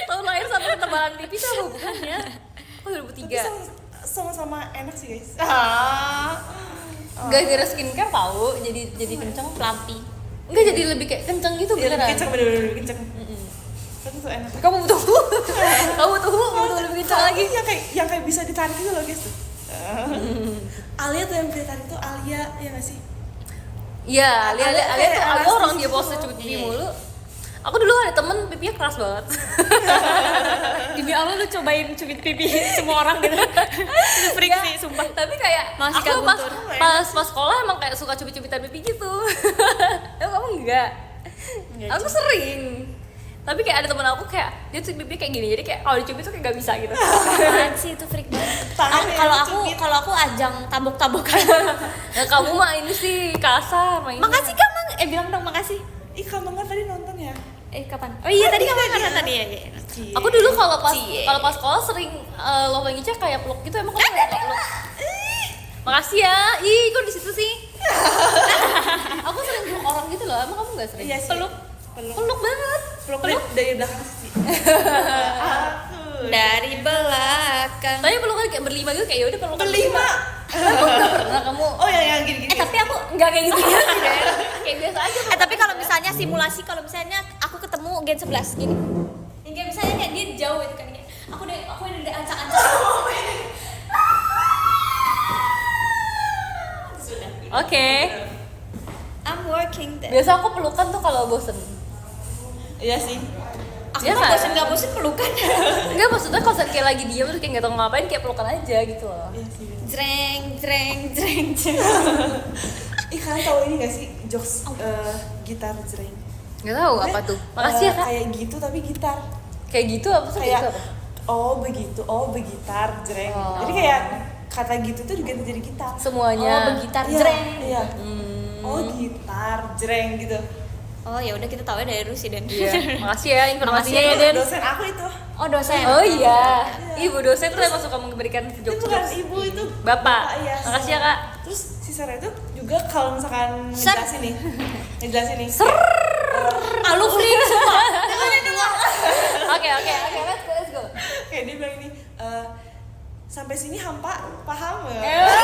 Tahun lahir sama ketebalan pipi tuh apa hubungannya? Oh 2003. Tapi sama-sama enak sih guys. Gara-gara skincare tahu jadi kenceng. Plumpy. Enggak jadi lebih kayak kenceng gitu Iya, lebih beneran. kenceng, bener-bener kenceng. Tapi tuh enak. Kamu butuh lebih kenceng lagi. Yang kayak bisa ditarik gitu loh guys tuh. Alia tuh yang bisa ditarik tuh Alia ya nggak sih? Iya, Alia Alia kayak tuh Alia orang elastis dia gitu. pose cubit pipi Iya. mulu. Aku dulu ada temen pipinya keras banget. Demi Allah lu cobain cubit pipi semua orang gitu. Itu freak Ya, sih, sumpah. Tapi kayak Masih aku pas Guntur. pas sekolah emang kayak suka cubit-cubitan pipi gitu. Emang kamu enggak? Aku sering. Tapi kayak ada temen aku kayak dia tuh pipinya kayak gini, jadi kayak kalau dicubit tuh kayak gak bisa gitu. Apaan sih itu freak banget. Tangannya Kalau aku ajang tabok-tabokan. Nah, kamu mah ini sih kasar mainnya. Makasih Kak Mang. Bilang dong makasih. Ih kamu nggak tadi nonton ya? Kapan? Oh iya tadi kamu kan nonton ya. Cie. Aku dulu kalau pas Cie. sekolah sering lo pengennya kayak peluk gitu, emang kamu nggak peluk? Makasih ya. Ih, kok di situ sih? Aku sering peluk orang gitu loh. Emang kamu nggak sering? Iya sih. Peluk banget. Peluk dari belakang sih. Dari belakang. Tapi pelukan kayak berlima gitu kayak yaudah pelukan Berlima. Pernah kamu? Oh yang gini-gini. Tapi aku Nggak kayak gitu ya? Kayak biasa aja. tapi kalau misalnya simulasi, kalau misalnya aku ketemu Gen 11 gini. Yang kayak misalnya kayak dia jauh itu kan kayak aku udah ancang-ancang. Sudah. Oke. I'm working there. Biasa aku pelukan tuh kalau bosen. Iya sih. Aku Biasa. mah bosen nggak bosen pelukan. Enggak, maksudnya kalau kayak lagi diam terus kayak nggak tahu ngapain kayak pelukan aja gitu loh. Iya sih. Jreng jreng jreng. Ih kalian tahu ini gak sih jokes gitar jreng? Nggak tahu apa tuh. Makasih ya kak. Kayak gitu tapi gitar. Kayak gitu apa sih? Kayak Gitu apa? oh begitar jreng. Oh. Jadi kayak kata gitu tuh diganti jadi gitar. Semuanya. Oh, begitar Iya, jreng. Iya. Hmm. Oh gitar jreng gitu. Oh ya udah kita tahu ya dari Rusi dan. Iya. Makasih ya informasinya ya Itu Den. dosen aku itu. Oh dosen. Oh iya. Ibu dosen tuh emang suka memberikan Itu bukan jokes-jokes. ibu itu. Bapak. Iya. Makasih ya kak. Terus si Sarah itu juga kalau misalkan Ser. ngejelasin nih. Alu freak semua. Oke, let's go. Kayak dia bilang ini sampai sini hampa paham ya? Aduh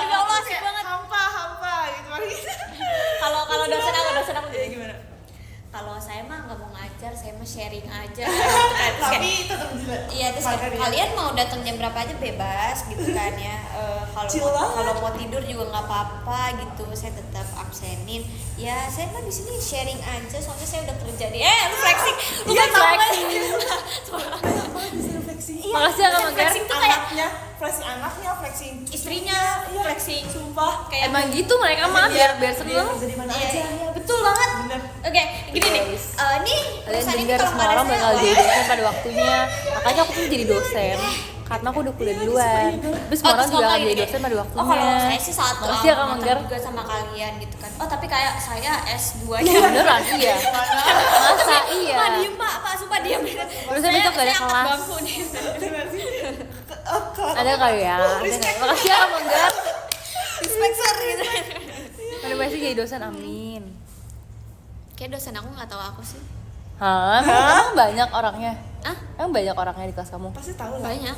ya Allah asik banget. Hampa gitu gitu. Kalau dosen aku Ya gimana? kalau saya mah nggak mau ngajar, saya mah sharing aja. Tapi tetap gila. Iya terus Makanya. kalian mau datang jam berapa aja bebas gitu kan ya. Chill Kalau banget. kalau mau tidur juga nggak apa-apa gitu, saya tetap absenin. Ya saya mah di sini sharing aja, soalnya saya udah kerja di. Lu flexing, lu Iya, kan tahu kan? Banyak banget bisa flexing. Iya, Makasih ya, Kak kan Manggar. flexing tuh kayak Flexing anaknya, flexing istrinya, Iya. flexing. Sumpah. Kayak Emang gitu mereka mah biar seneng. Bisa di mana Iya, aja. iya, betul banget. Bener. Oke, gini nih. Guys. Nih Kalian urusan ini dengar kalau semua nggak ada orang bakal saya, jadi dosen pada waktunya. Makanya aku tuh jadi dosen. Karena aku udah kuliah duluan. Terus semua orang juga akan jadi dosen pada waktunya. Oh kalau saya sih satu Makasih ya Kak angkatan Manggar. juga sama kalian gitu kan. Oh tapi kayak saya S2 Iya beneran iya. Masa iya. Pak diem pak sumpah diem. Terus saya besok gak ada angkat kelas. bangku nih. Ada kali ya. Makasih ya Kak Manggar. Inspektor gitu. Pada pasti jadi dosen amin. Kayak dosen aku nggak tahu aku sih. Hah? Emang banyak orangnya? Ah Emang banyak orangnya di kelas kamu? Pasti tahu lah. banyak.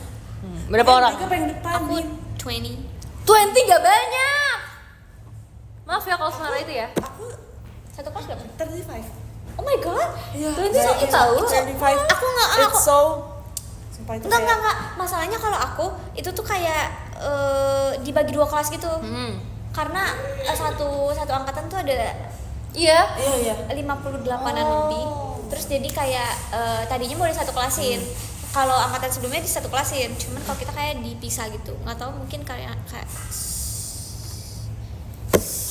Berapa orang? Mereka paling depan. Aku Min. 20. 20 gak banyak. Maaf ya kalau suara itu ya. Aku Satu kelas berapa? 35. Oh my god. Iya. 20 sakit tahu. 35. Aku nggak It's so sumpah itu kayak enggak. Masalahnya kalau aku itu tuh kayak dibagi 2 kelas gitu. Karena satu angkatan tuh ada Iya. Iya. 58-an lebih. Terus jadi kayak tadinya mau di satu kelasin. Kalau angkatan sebelumnya di satu kelasin. Cuman kalau kita kayak dipisah gitu. Nggak tahu mungkin kayak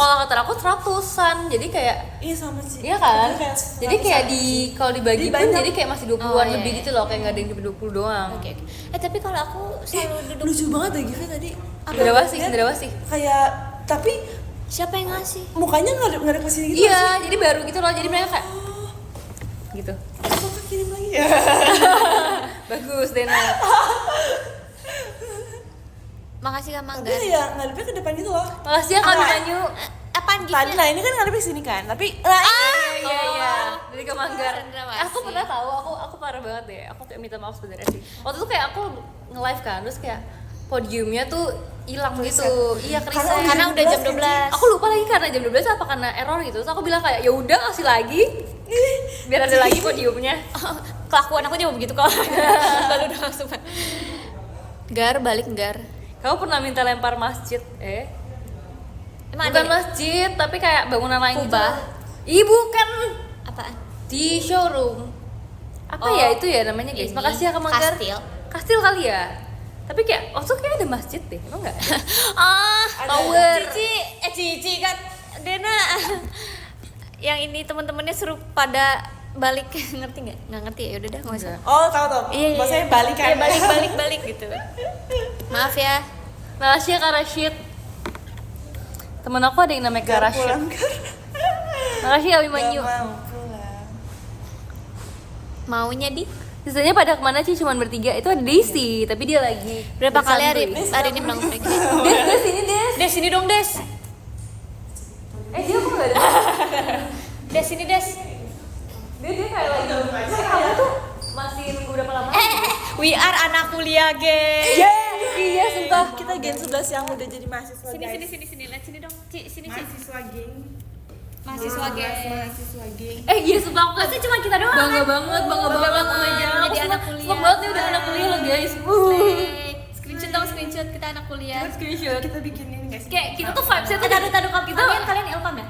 Kalau kata aku 100-an, jadi kayak Iya sama sih. iya kan? Jadi kayak 100-an di sih. kalau dibagi Jadi pun banyak. jadi kayak masih 20-an Oh, iya, lebih iya. gitu loh, kayak nggak ada yang di 20 doang. Oke. Tapi kalau aku selalu duduk. Lucu banget deh Givi tadi. Cendrawasih. Kayak tapi Siapa yang ngasih? mukanya ngadep ke sini gitu. Iya, jadi baru gitu loh. Jadi mereka kayak gitu. Aku kirim lagi ya. Bagus Dena. Makasih Kak Tapi Manggar. ya ngadepnya ke depan gitu loh. Makasih ya Kak Nah. Binanyu. Apaan gitu? Tadi nah ini kan ngadepnya ke sini kan. Tapi Iya. Dari ke Manggar. Cendrawasih. Aku pernah tahu, aku parah banget deh. Aku kayak minta maaf sebenarnya sih. Waktu itu kayak aku nge-live kan, terus kayak podiumnya tuh hilang gitu. Iya, kereset. Karena udah jam 12. Aku lupa lagi karena jam 12 apa karena error gitu. Terus aku bilang kayak ya udah kasih lagi. Biar ada lagi podiumnya. Kelakuan aku juga begitu kok. Lalu udah langsung. Gar balik Gar. Kamu pernah minta lempar masjid? Emang Bukan ada masjid, tapi kayak bangunan lain gitu. Kubah? Ih, bukan. apaan? Di showroom. Apa Oh, ya itu ya namanya guys? ini, Makasih ya Kak Manggar. kastil. Kastil kali ya. Tapi kayak waktu itu kayak ada masjid deh, emang enggak? Tower. Cici kan Dena. Yang ini teman-temannya suruh pada balik ngerti nggak? Nggak ngerti ya udah dah nggak usah. Enggak. Oh tahu. Iya, Maksudnya balik kan. Iya, balik gitu. Maaf ya. Makasih ya Kak Rashid. Temen aku ada yang namanya Kak Gar Rashid. pulang Gar. Makasih ya Gak Abimanyu. mau pulang. Maunya di Sisanya pada kemana sih? Cuman bertiga. Itu ada Daisy, tapi dia lagi berapa kali bersantuy. hari ini bilang pergi? Des, ini Des. Des sini dong Des. Dia kok nggak ada? Des sini Des. Dia kayak lagi. Kamu tuh masih nunggu berapa lama? We are anak kuliah guys. Iya, sumpah. Kita gen 11 yang udah jadi mahasiswa. Sini guys. sini lihat sini dong. Sini. Mahasiswa geng. Mahasiswa guys. Mahasiswa geng. Iya, sumpah aku Pasti cuma kita doang. bangga banget, bangga banget. Oh my god, Jadi aku anak seneng kuliah. banget nih udah anak kuliah loh guys. Screenshot kita anak kuliah. Screenshot. Kita bikin ini guys. Kayak kita tuh vibes-nya tuh Taduh kalau kalian Ilkom ya?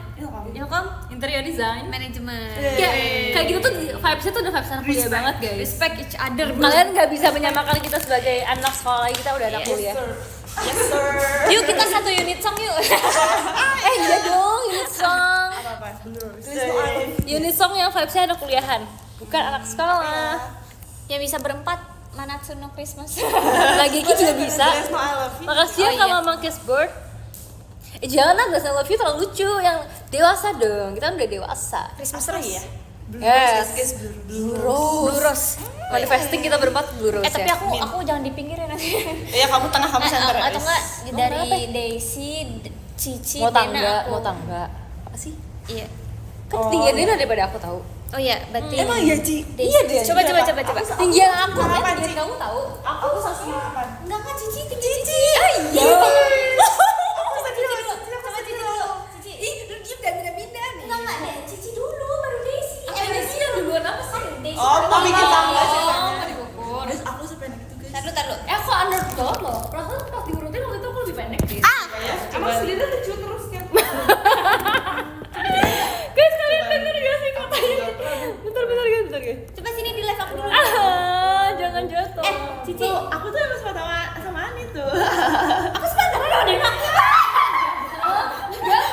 Ilkom interior design. Manajemen. Kayak gitu tuh vibes-nya tuh udah vibes anak kuliah banget guys. Respect each other. Kalian nggak bisa menyamakan kita sebagai anak sekolah lagi, kita udah anak kuliah. Yes sir. Yuk kita satu unit song yuk. Iya dong, unit song. Apa? Bener. Unit song yang vibes-nya anak kuliahan, bukan anak sekolah. Yang bisa berempat Manatsuno Christmas. Lagi Ki juga bisa. There's no I love you. Makasih ya Oh, Kak iya. Mama Kissbird. Jangan lah, Guys I Love You terlalu lucu. Yang dewasa dong, kita kan udah dewasa. Christmas Apa terus. ya? Yes. Guys, blue Blue Rose. Manifesting kita berempat Blue Rose Tapi ya. aku jangan dipinggirin nanti. Ya kamu tengah kamu center. Atau enggak dari Kenapa? Daisy, Cici, Mau Dena, tangga, aku. mau tangga. Apa sih? Iya. Kan tinggian Dena daripada aku tahu. Oh iya, berarti Emang iya Ci? Daisy. Iya, Des. Coba. Tinggian aku kan, Berapa, tinggian Ci? kamu tahu. Aku sasnya kapan? Enggak kan Cici tinggi Cici. Iya. Coba Cici dulu. Coba Cici dulu. Cici. Ih, lu diem dan pindah-pindah nih. Enggak deh, Cici dulu baru Daisy. Daisy yang duluan apa sih? Daisy. Oh, mau bikin tangga sih. Oh, mau dikukur. Guys, aku sependek itu guys. Tar dulu. Aku underdog loh. Perasaan pas diurutin waktu itu aku lebih pendek deh. Emang sendiri lucu terus kan? Guys, kalian denger gak sih katanya? Bentar guys. Coba sini di live aku dulu. Jangan jatuh. Cici. Aku tuh emang suka sama Ani tuh. Aku suka sama Dena. Enggak.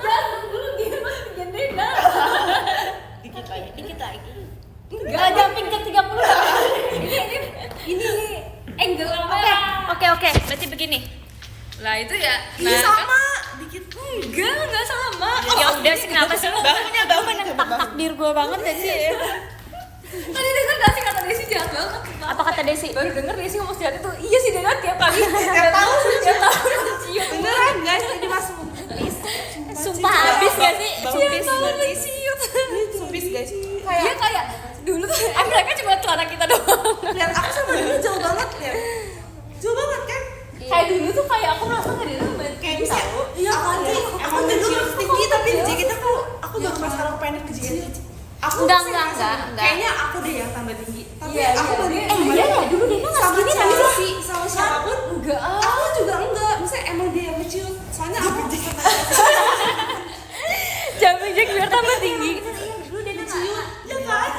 Jangan dulu gimana gendena. Dikit lagi. Enggak, jumping ke 30. Ini angle kamera. Oke. Berarti begini. Lah itu ya. Iya sama. Dikit. Enggak sama. Ya udah sih kenapa sih lu? Bangunnya Takdir gue banget ya sih. Tadi denger gak sih kata Desi jahat banget? Apa kata Desi? Baru denger Desi ngomong jahat itu. Iya sih denger tiap kali. Tiap tahu sih. Tiap tahun cium. Beneran guys, ini masuk. Sumpah habis gak sih? Sumpis Sumpis cium. Sumpis guys. Iya kayak dulu tuh mereka cuma celana kita doang. Lihat aku sama dia jauh banget ya. Jauh banget kan? Kayak dulu tuh kayak aku merasa nggak dia tuh Kayak bisa. Iya kan sih. Aku dulu tinggi tapi di jaket aku baru pas sekarang pendek ke jaket. Aku Enggak. Kayaknya aku deh yang tambah tinggi. Tapi Iya, aku baru Iya ya dulu Dena nggak sama segini tadi siapa sih. sama siapapun enggak. aku juga enggak. Misalnya emang dia yang kecil. Soalnya aku Jumping jack biar tambah tinggi. Dulu Dena kecil. Ya kan?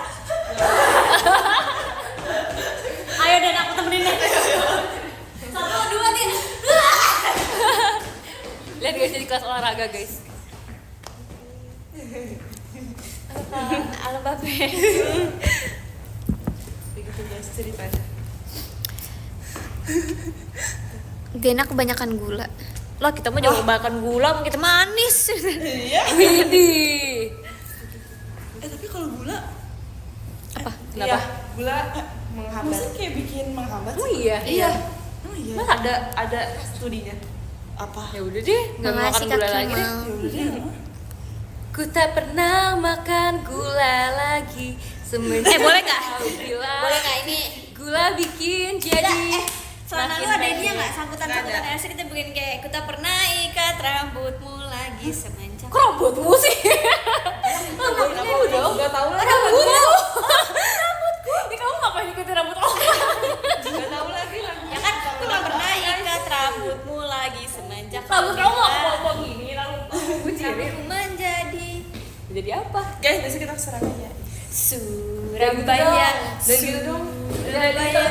Ayo Dan aku temenin deh. 1, 2, 3. Lihat guys, jadi kelas olahraga guys. Halo Babe. Begitu guys ceritanya. Dena kebanyakan gula. Lah kita mah jangan kebanyakan gula, kita manis. Iya. Widih. Tapi kalau gula Apa? iya, Kenapa? gula menghambat. Maksudnya kayak bikin menghambat. Oh sih? iya. Iya. Oh iya. Masa? Ada studinya. Apa? Ya udah deh, nggak mau makan Makasih gula Kak lagi deh. Kemal. Ya udah deh. Ku tak pernah makan gula lagi semenjak Boleh nggak? kau bilang Boleh nggak ini? gula bikin jadi Selama makin lu ada baik. ini nggak sambutan-sambutan Nggak ada. Elsa kita bikin kayak kita pernah ikat rambutmu lagi semenjak. Kok rambutmu sih? Rambutmu dong. Enggak tahu lah. Rambutmu. Rambutku. Ini kamu ngapain ikutin rambut orang? Enggak tahu lagi lagu. Ya kan kita pernah ikat rambutmu lagi semenjak. Rambut kamu bilang mau gini rambutku cilik. rambutku menjadi Jadi apa? Guys, besok kita serang aja. Surabaya. Dan gitu dong. Surabaya.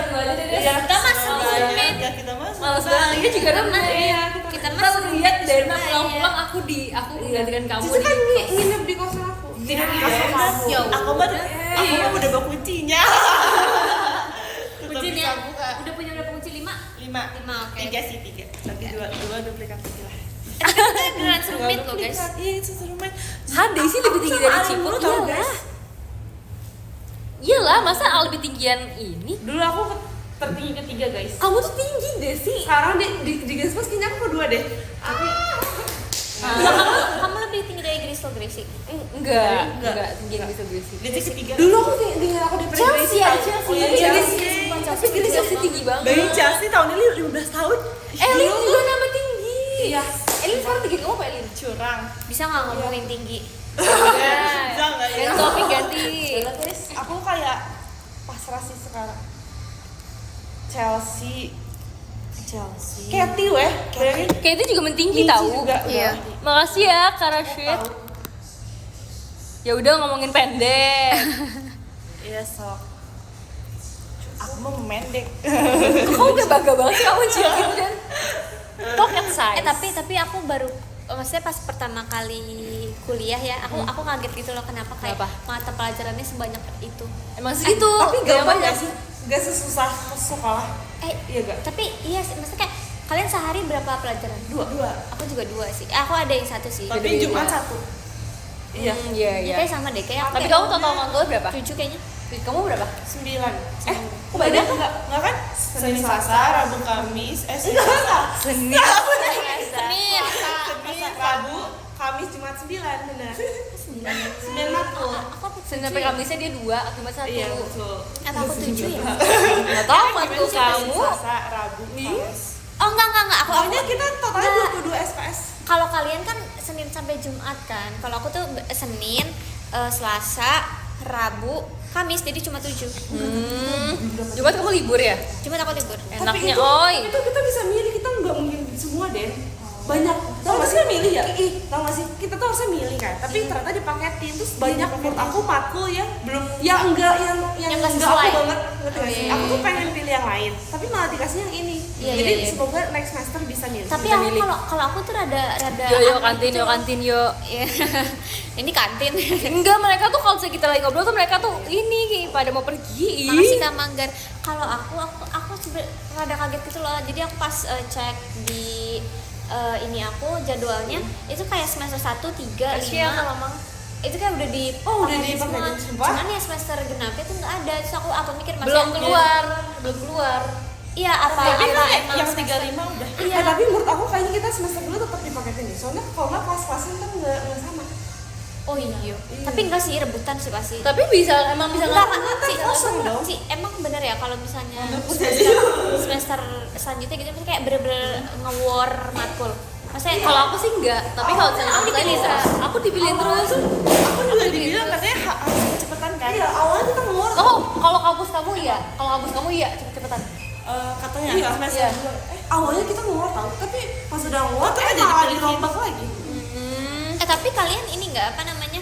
Ya, kita masuk di sini. Ya kita masuk. Males banget. Dia juga Pernah. Iya, Kita Kita masuk lihat dari Surabaya. pulang-pulang aku menggantikan kamu Cici kan di nginep di kosan aku. Tidur di kosan kosan. aku. Ya Aku mah udah bawa kuncinya. Kuncinya udah punya berapa kunci? 5? 5. 5, oke. 3 sih 3. Tapi dua duplikat aja lah. Kita beneran serumit loh guys. Iya, itu serumit. Hade sih lebih tinggi dari Ciput. Iyalah. Iyalah, masa Al lebih tinggian ini? Dulu aku tertinggi ketiga, guys. Kamu tuh tinggi deh sih. Sekarang di Gaspos kayaknya aku kedua deh. Tapi Kamu lebih tinggi dari Grace lo, Gracie. Enggak tinggian bisa gue sih. dia ketiga. Dulu aku tinggi aku di Chelsea ya, Chelsea. Oh, iya, Chelsea. Tapi Chelsea tinggi banget. Dari Chelsea tahun ini 15 tahun. Elin juga nambah tinggi. Iya. Elin sekarang tinggi kamu apa Elin? Curang. Bisa nggak ngomongin tinggi? Jangan ya. Ganti topik ganti. Aku kayak pasrah sih sekarang. Chelsea. Katy weh. Bayangin. Kayak itu juga mentinggi Gigi tahu. juga. Iya. Makasih ya Kak Rashid. Ya udah ngomongin pendek. Iya sok. Aku mau memendek. Kok kamu kayak bangga banget sih kamu cilik dan pocket size. Tapi aku baru maksudnya pas pertama kali kuliah ya, aku kaget gitu loh kenapa kayak Kenapa? mata pelajarannya sebanyak itu. Emang segitu. Tapi gampang banyak gak sih? Gak sesusah sekolah. Iya gak? Tapi iya sih, maksudnya kayak kalian sehari berapa pelajaran? Dua. Aku juga 2 sih. Aku ada yang 1 sih. Tapi Beda-beda. Jumat 1. Iya. Iya, Ya, iya. kayak sama deh kayak aku Tapi kayak kamu total mangga berapa? 7 kayaknya. Kamu berapa? 9. Kok banyak? Enggak kan? Senin, Selasa, Rabu, Kamis, Selasa. Senin. Senin. Senin, Rabu, Kamis, Jumat 9, benar. 9 matkul. Senin sampai Kamisnya dia 2, Jumat 1. Iya, betul. Apa aku 7 ya? Enggak tahu matkul kamu. Selasa, Rabu, Kamis. Oh enggak. Aku Pokoknya kita totalnya Enggak. 22 SKS. Kalau kalian kan Senin sampai Jumat kan. Kalau aku tuh Senin, Selasa, Rabu, Kamis jadi cuma 7. Jumat kamu libur ya? Jumat aku libur. Enaknya, itu, oi. Itu kita bisa milih, kita nggak mungkin semua Den. Banyak. Tau gak sih milih ya? Tau gak sih? Kita tuh harusnya milih kan. Tapi ternyata dipaketin terus banyak menurut aku matkul yang belum yang enggak yang Yang nggak enggak sesuai. aku banget. Ngerti gak sih? Aku tuh pengen pilih yang lain, tapi malah dikasih yang ini. Iya, Jadi iya. semoga next semester bisa milih. Tapi Bisa aku milih. kalau aku tuh rada Yo aneh kantin, gitu. yo kantin, yo. Iya. Ini kantin. Enggak, mereka tuh kalau kita lagi ngobrol tuh mereka tuh ini pada mau pergi. Makasih Kak Manggar. Kalau aku rada kaget gitu loh. Jadi aku pas cek di ini aku jadwalnya itu kayak semester 1, 3, 5. Kasihan kalau Mang. Itu kayak udah di Udah paketin semua. dipaketin semua? Cuman ya semester genapnya tuh nggak ada. Terus aku mikir Belum keluar. Iya apa Tapi apa kan emang yang semester- 35 udah. Iya. Tapi menurut aku kayaknya kita semester dulu tetap dipaketin deh. Soalnya kalau nggak kelas-kelasnya kan nggak sama. Oh iya. Tapi enggak sih rebutan sih pasti. Tapi emang bisa Enggak, nggak? Sih, kosong dong. Sih, emang bener ya kalau misalnya Iya. semester selanjutnya gitu maksudnya kayak bener-bener nge-war matkul. Maksudnya Kalau aku sih enggak, tapi kalau misalnya aku dipilih bisa, terus. aku dipilihin terus. Aku juga dibilang katanya harus kecepatan kan. Iya, awalnya kita ngomong Kalau kampus kamu iya, cepet-cepetan. katanya Iya, semester iya. 2. Awalnya kita ngomong tahu, tapi pas udah ngomong tuh malah dirombak lagi. tapi kalian ini enggak apa namanya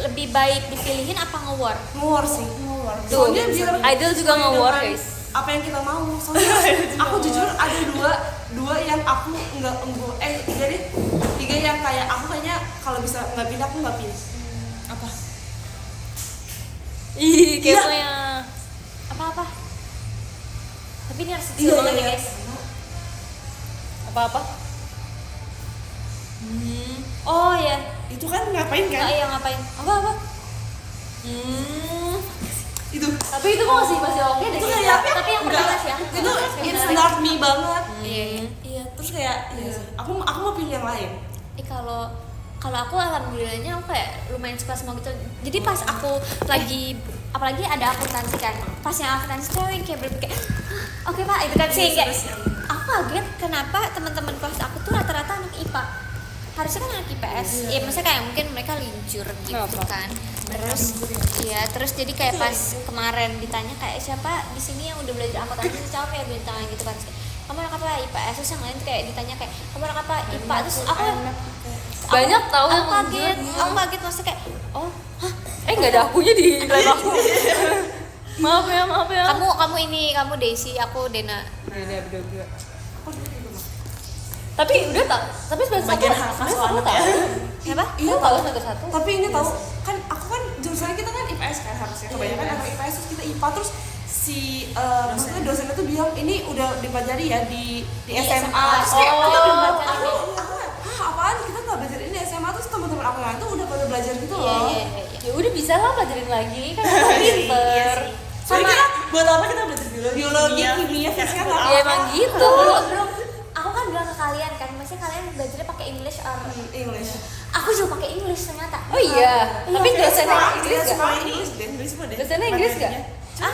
lebih baik dipilihin apa nge-war? Ngewar sih, ngewar. Tuh, Soalnya biar Idol juga sesuai nge-war dengan- guys. apa yang kita mau. Soalnya aku jujur ada dua yang aku nggak tiga yang kayak aku kayaknya kalau bisa nggak pindah aku nggak pilih. Apa? Ih, kayak Iya. yang Apa-apa? Tapi ini harus Iya, kecil banget iya, ya iya. guys. apa-apa? Oh ya, Itu kan ngapain nggak kan? ya ngapain? Apa-apa? Itu Tapi itu kok masih oke deh. itu kayak Tapi yang enggak, pertama sih ya. itu it's Menarik. not me banget. Iya, iya. Iya, terus kayak aku mau pilih yang lain. Kalau aku alhamdulillahnya aku kayak lumayan suka semua gitu. Jadi pas aku lagi apalagi ada akuntansi kan. Pas yang akuntansi tuh yang kayak bener kayak oke Pak, itu kan sih kayak aku kaget kenapa teman-teman kelas aku tuh rata-rata anak IPA. Harusnya kan anak IPS. Ya maksudnya kayak mungkin mereka linjur gitu Kenapa? kan. Terus jadi kayak pas kemarin ditanya kayak siapa di sini yang udah belajar akuntansi siapa ya bintang gitu kan. Kamu anak apa IPS, terus yang lain tuh kayak ditanya kayak kamu anak apa IPA, terus aku Banyak tahu yang aku kaget, maksudnya kayak oh hah, nggak ada akunya di drive aku. maaf ya. kamu kamu Daisy, aku Dena. Beda. Tapi udah tak. Tapi semester Bagian satu, khas semester anak satu ya. tahu. Siapa? Iya Tahu tahu. semester satu. Tapi ini tahu kan aku kan jurusannya kita kan IPS kan harusnya. Kebanyakan anak IPS terus kita IPA terus si maksudnya dosennya tuh bilang ini udah dipelajari ya di SMA. Terus kayak Oh. kita belum Oh. belajar. Aku apaan kita nggak belajar ini di SMA terus teman-teman aku yang itu udah pada belajar gitu loh. Iya. Ya udah bisa lah pelajarin lagi kan aku pinter. Soalnya kita buat apa kita belajar biologi, kimia, fisika nggak Ya apa-apa. emang gitu. Belum aku kan bilang ke kalian kan, maksudnya kalian belajarnya pakai English or English. aku juga pakai English ternyata. Oh iya. Tapi dosennya Inggris Inggris gak? Inggris semua deh. Dosennya Inggris gak?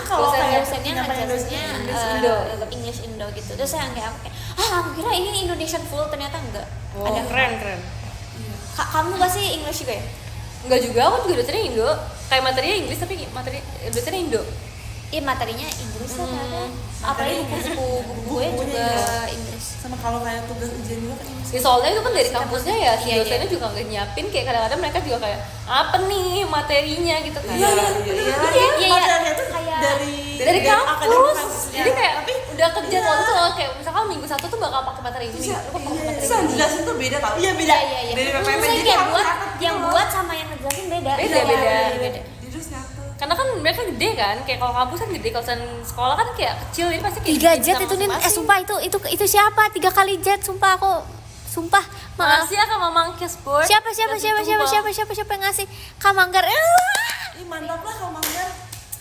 Kalau kayak dosennya ngajarnya Indo. English Indo gitu. Terus yang kayak aku kayak aku kira ini Indonesian full, ternyata enggak. Ada keren. Kamu gak sih English juga ya? Enggak juga, aku juga dosennya Indo. Kayak materinya Inggris tapi dosennya Indo. Iya materinya Inggris lah ternyata. Apalagi buku-buku gue juga Inggris. sama kalau kayak tugas ujian juga kan Inggris. Ya, soalnya itu kan dari kampusnya ya, si Iya, dosennya juga nggak nyiapin, kayak kadang-kadang mereka juga kayak apa nih materinya gitu kan. Iya. Materialnya tuh Kayak Dari akademik kampus. kampusnya. Jadi kayak tapi udah kerja tuh loh, kayak misalkan minggu satu tuh bakal pakai materi ini. Iya, Lu pakai materi terus yang ini. jelasin tuh beda tau? Iya beda. Iya. Dari PPP Maksudnya jadi kayak harus buat nyatet gitu yang loh. buat sama yang ngejelasin beda. Beda. Jadi harus nyata. Karena kan mereka gede kan, kayak kalau kampus kan gede, kalau sekolah kan kayak kecil, jadi pasti kayak 3 bikin jet sama itu nih, masing-masing. sumpah itu siapa? 3 kali jet, sumpah aku, sumpah maaf. Makasih ya Kak Mamang Cashboard. Siapa yang ngasih? Kamanggar. Ih mantap lah kalau Manggar.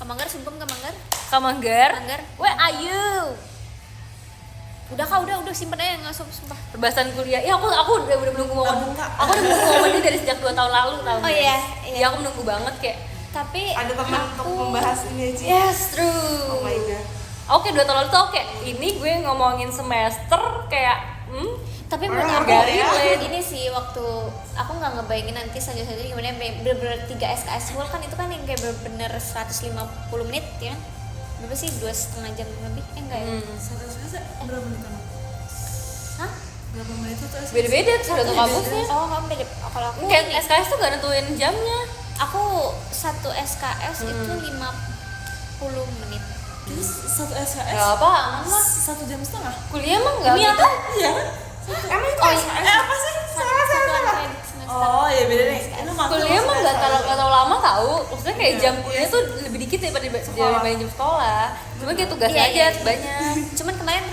Kamanggar sumpah Kamanggar. Kamanggar. Manggar. Where are you? Udah kak, udah simpen aja nggak sumpah. Perbahasan kuliah. Ya aku udah menunggu momen. Kak. Aku udah menunggu momen ini dari sejak 2 tahun lalu tau. Oh iya. Ya aku menunggu banget kayak Tapi Ada teman untuk membahas ini aja. yes true. Oh my god. Oke 2 tahun lalu tuh oke. Ini gue ngomongin semester kayak tapi menurut Orang aku nggak relate. ini sih waktu aku nggak ngebayangin nanti selanjutnya gimana bener-bener 3 SKS full kan, itu kan yang kayak bener-bener 150 menit ya kan? Berapa sih 2,5 jam lebih enggak ya? Satu berapa menit kamu? Hah? Berapa menit itu tuh? Beda-beda tergantung kampusnya. Oh kamu beda. Kalau aku Kayak ini, SKS tuh gak nentuin jamnya. aku satu SKS itu 50 menit. Terus satu SKS Gak apa, aman lah. 1 jam setengah. Kuliah emang gak Ini gitu. apa? Iya kan? Emang itu Oh, SKS? iya. Apa sih? Satuan Salah. kredit semester. Oh iya beda nih. Itu maksud Kuliah emang gak terlalu lama tau. Maksudnya kayak Iya. jam kuliah tuh lebih dikit daripada dibanding jam sekolah. Cuma kayak tugasnya Iya, aja iya. banyak. Cuman kemarin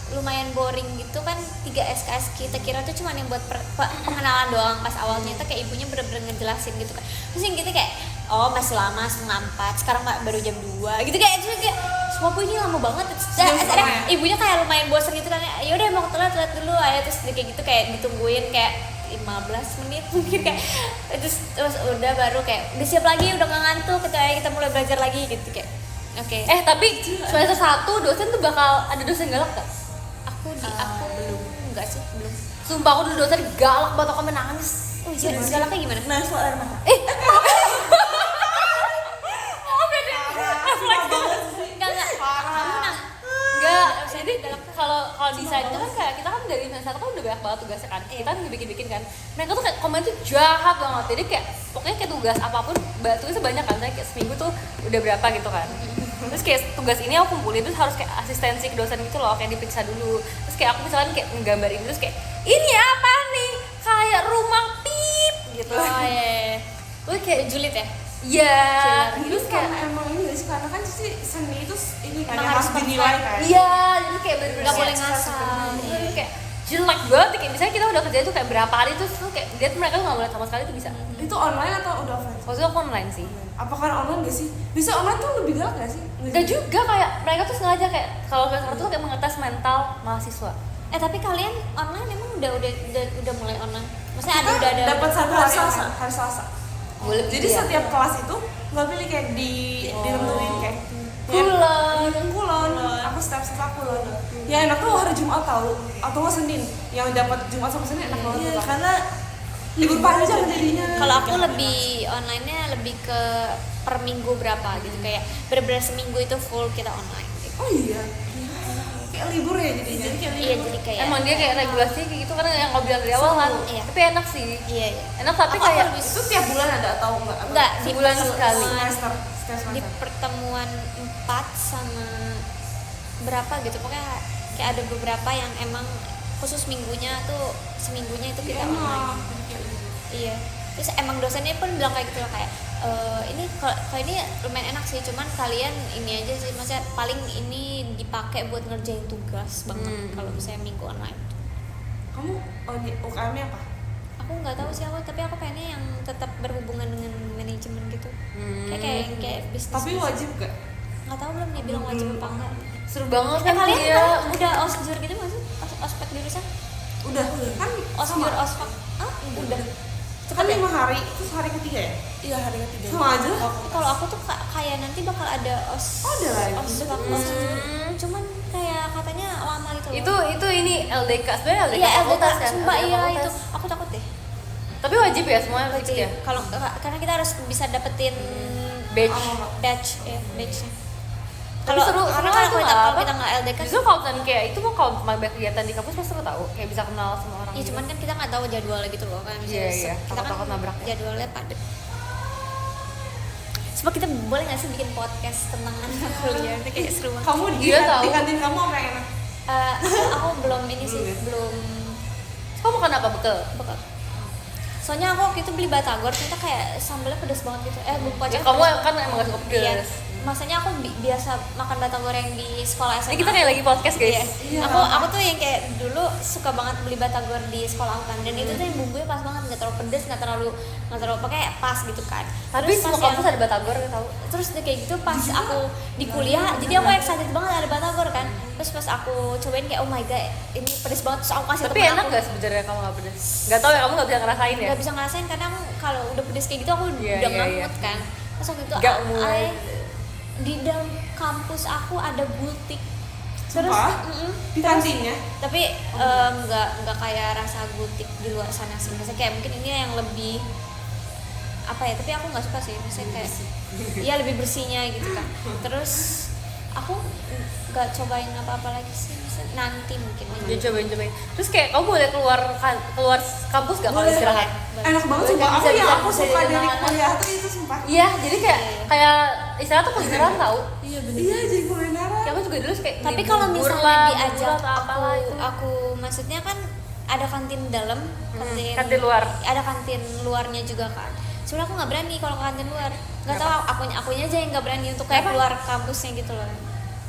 lumayan boring gitu kan, 3 SKS kita kira tuh cuman yang buat pengenalan doang. Pas awalnya itu kayak ibunya bener-bener ngejelasin gitu kan. Terus yang gitu kayak oh masih lama, setengah 4, sekarang baru jam 2 gitu kayak. Terus kayak suapu ini lama banget. Ibunya kayak lumayan bosan gitu kan, yaudah mau telat dulu aja. Terus dia kayak gitu kayak ditungguin kayak 15 menit mungkin kayak. Terus udah baru kayak udah siap lagi, udah gak ngantuk, kita mulai belajar lagi gitu kayak. Oke. Tapi semester 1 dosen tuh bakal ada dosen galak gak? Aku belum, enggak sih, belum. Sumpah aku dulu dosen galak banget, aku sampe nangis. Oh iya, galaknya gimana? Nah, soal air mata. Enggak. Enggak, jadi kalau desain itu kan kayak kita kan dari semester 1 kan udah banyak banget tugasnya kan. Kita kan bikin kan. Mereka tuh kayak komen tuh jahat banget. Jadi kayak pokoknya kayak tugas apapun tugasnya banyak kan. Kayak seminggu tuh udah berapa gitu kan. Terus kayak tugas ini aku kumpulin, terus harus kayak asistensi ke dosen gitu loh, kayak diperiksa dulu. Terus kayak aku misalkan kayak nggambarin, terus kayak ini apa nih, kayak rumah pip gitu. Oh iya. Terus kayak Julid ya? iya, Terus terus kayak karena emang ini gak sih, karena kan sih seni itu ini kan Emang yang harus harus dinilai perfect. kan. iya, jadi kayak bener-bener Nggak boleh kayak ngasal. Terus kayak jelek banget, kayak misalnya kita udah kerja itu kayak berapa hari terus tuh kayak dia tuh mereka tuh nggak boleh sama sekali tuh bisa. Itu online atau udah offline? Maksudnya aku online sih. Apakah online gak sih? Bisa online tuh lebih galak gak sih? Enggak juga, kayak mereka tuh sengaja kayak kalau semester tuh kayak mengetes mental mahasiswa. Tapi kalian online emang udah mulai online? Maksudnya Kita udah dapat satu hari hari Selasa. hari Selasa. Boleh, Jadi iya. setiap kelas itu nggak pilih kayak ditentuin kayak Kulon. kulon. Aku setiap aku kulon. Yang enak tuh hari Jumat tahu atau nggak Senin. Yang dapat Jumat sama Senin enak banget. Iya, tuh. karena libur panjang jadinya. Kalau aku lebih online-nya lebih ke per minggu berapa gitu, kayak bener-bener seminggu itu full kita online gitu. Oh iya. Kayak libur ya jadinya. Iya, jadi kayak Emang dia kayak regulasinya kayak gitu karena yang kau bilang dari awal kan. Iya. Tapi enak sih. iya. Enak tapi Aku kayak lebih Itu tiap bulan ada atau enggak? enggak di sebulan pertemuan- sekali. Semester. Setiap di semester. pertemuan 4 sama berapa gitu, pokoknya kayak ada beberapa yang emang khusus minggunya tuh seminggunya itu kita online. Iya. Terus emang dosennya pun bilang kayak gitu loh, kayak ini kalau ini lumayan enak sih, cuman kalian ini aja sih, maksudnya paling ini dipakai buat ngerjain tugas banget kalau misalnya minggu online. Kamu di UKM-nya apa? Aku nggak tahu sih aku, tapi aku pengennya yang tetap berhubungan dengan manajemen gitu. Kayak bisnis. Tapi wajib gak? Nggak tahu belum dia bilang wajib apa enggak. seru banget kan Kalian dia. udah osjur gitu nggak sih? Ospek jurusan? Udah kan Osjur, sama. ospek? Udah. Kan 5 hari, terus hari ketiga ya? iya hari ketiga. Sama aja lah. Kalau aku tuh kayak nanti bakal ada Oh, ada lagi. ospek, cuman kayak katanya lama gitu loh. Itu ini LDK sebenarnya LDK. Iya, fakultas LDK, kan? sumpah LDK iya fakultas. itu. Aku takut deh. Tapi wajib ya semuanya wajib ya. Kalau karena kita harus bisa dapetin Badge. badge ya, badge-nya. Tapi seru, karena seru kalau itu kita apa? kalau kita nggak LDK, Justru kalau misalnya kayak itu mau kalau banyak kegiatan di kampus pasti seru tahu, kayak bisa kenal semua orang. ya gitu. cuman kan kita nggak tahu jadwalnya gitu loh kan. Iya, iya. Kita kan Takut-takut nabrak ya. jadwalnya padat. Coba kita boleh nggak sih bikin podcast tentang anak kuliah? Itu kayak seru banget. Kamu di, Iya, tahu. di kantin kamu apa yang enak? Aku belum ini sih, Belum ya? belum Terus kamu makan apa bekal? bekal. Soalnya aku waktu itu beli batagor, ternyata kayak sambalnya pedas banget gitu. Bumbu Ya, kacang. kamu kan emang gak suka Iya. pedas. Masanya aku biasa makan batagor yang di sekolah SMA. Ini kita kayak lagi podcast guys. Iya. Aku tuh yang kayak dulu suka banget beli batagor di sekolah aku kan, dan itu tuh yang bumbunya pas banget, nggak terlalu pedes, nggak terlalu pakai pas gitu kan. Tapi Terus semua pas kampus yang- ada batagor kan tahu. terus udah kayak gitu pas aku di kuliah, jadi aku excited banget ada batagor kan. Terus pas aku cobain kayak oh my god ini pedes banget, terus aku kasih Tapi temen enak aku. gak sebenarnya kamu gak pedas? Gak tau ya, kamu gak bisa ngerasain ya? Nggak bisa ngerasain karena aku kalau udah pedes kayak gitu aku Iya, udah iya, ngamut iya. kan. Terus waktu itu Nggak mulai. di dalam kampus aku ada butik. Terus Sumpah? Di kantinnya? tapi nggak kayak rasa butik di luar sana sih. Maksudnya kayak mungkin ini yang lebih apa ya, tapi aku nggak suka sih. Maksudnya kayak iya lebih bersihnya gitu kan. Terus aku nggak cobain apa-apa lagi sih. Maksudnya nanti mungkin aja. Ya cobain. Terus kayak kamu boleh keluar kampus gak kalau Boleh. istirahat? Enak banget sumpah. Bisa- Aku yang bisa- aku bisa suka dari dikenalkan. kuliah tuh itu sumpah. Iya, jadi kayak istirahat tuh kulineran tau. Iya bener. Iya, jadi kulineran. Kayak aku juga dulu kayak Tapi beli kalau bubur misalnya lah, diajak bubur atau apalah itu. aku maksudnya kan ada kantin dalam, kantin luar. ada kantin luarnya juga kan. Sebenarnya aku nggak berani kalau ke kantin luar, nggak tahu akunya aja yang nggak berani untuk kayak Kenapa? keluar kampusnya gitu loh.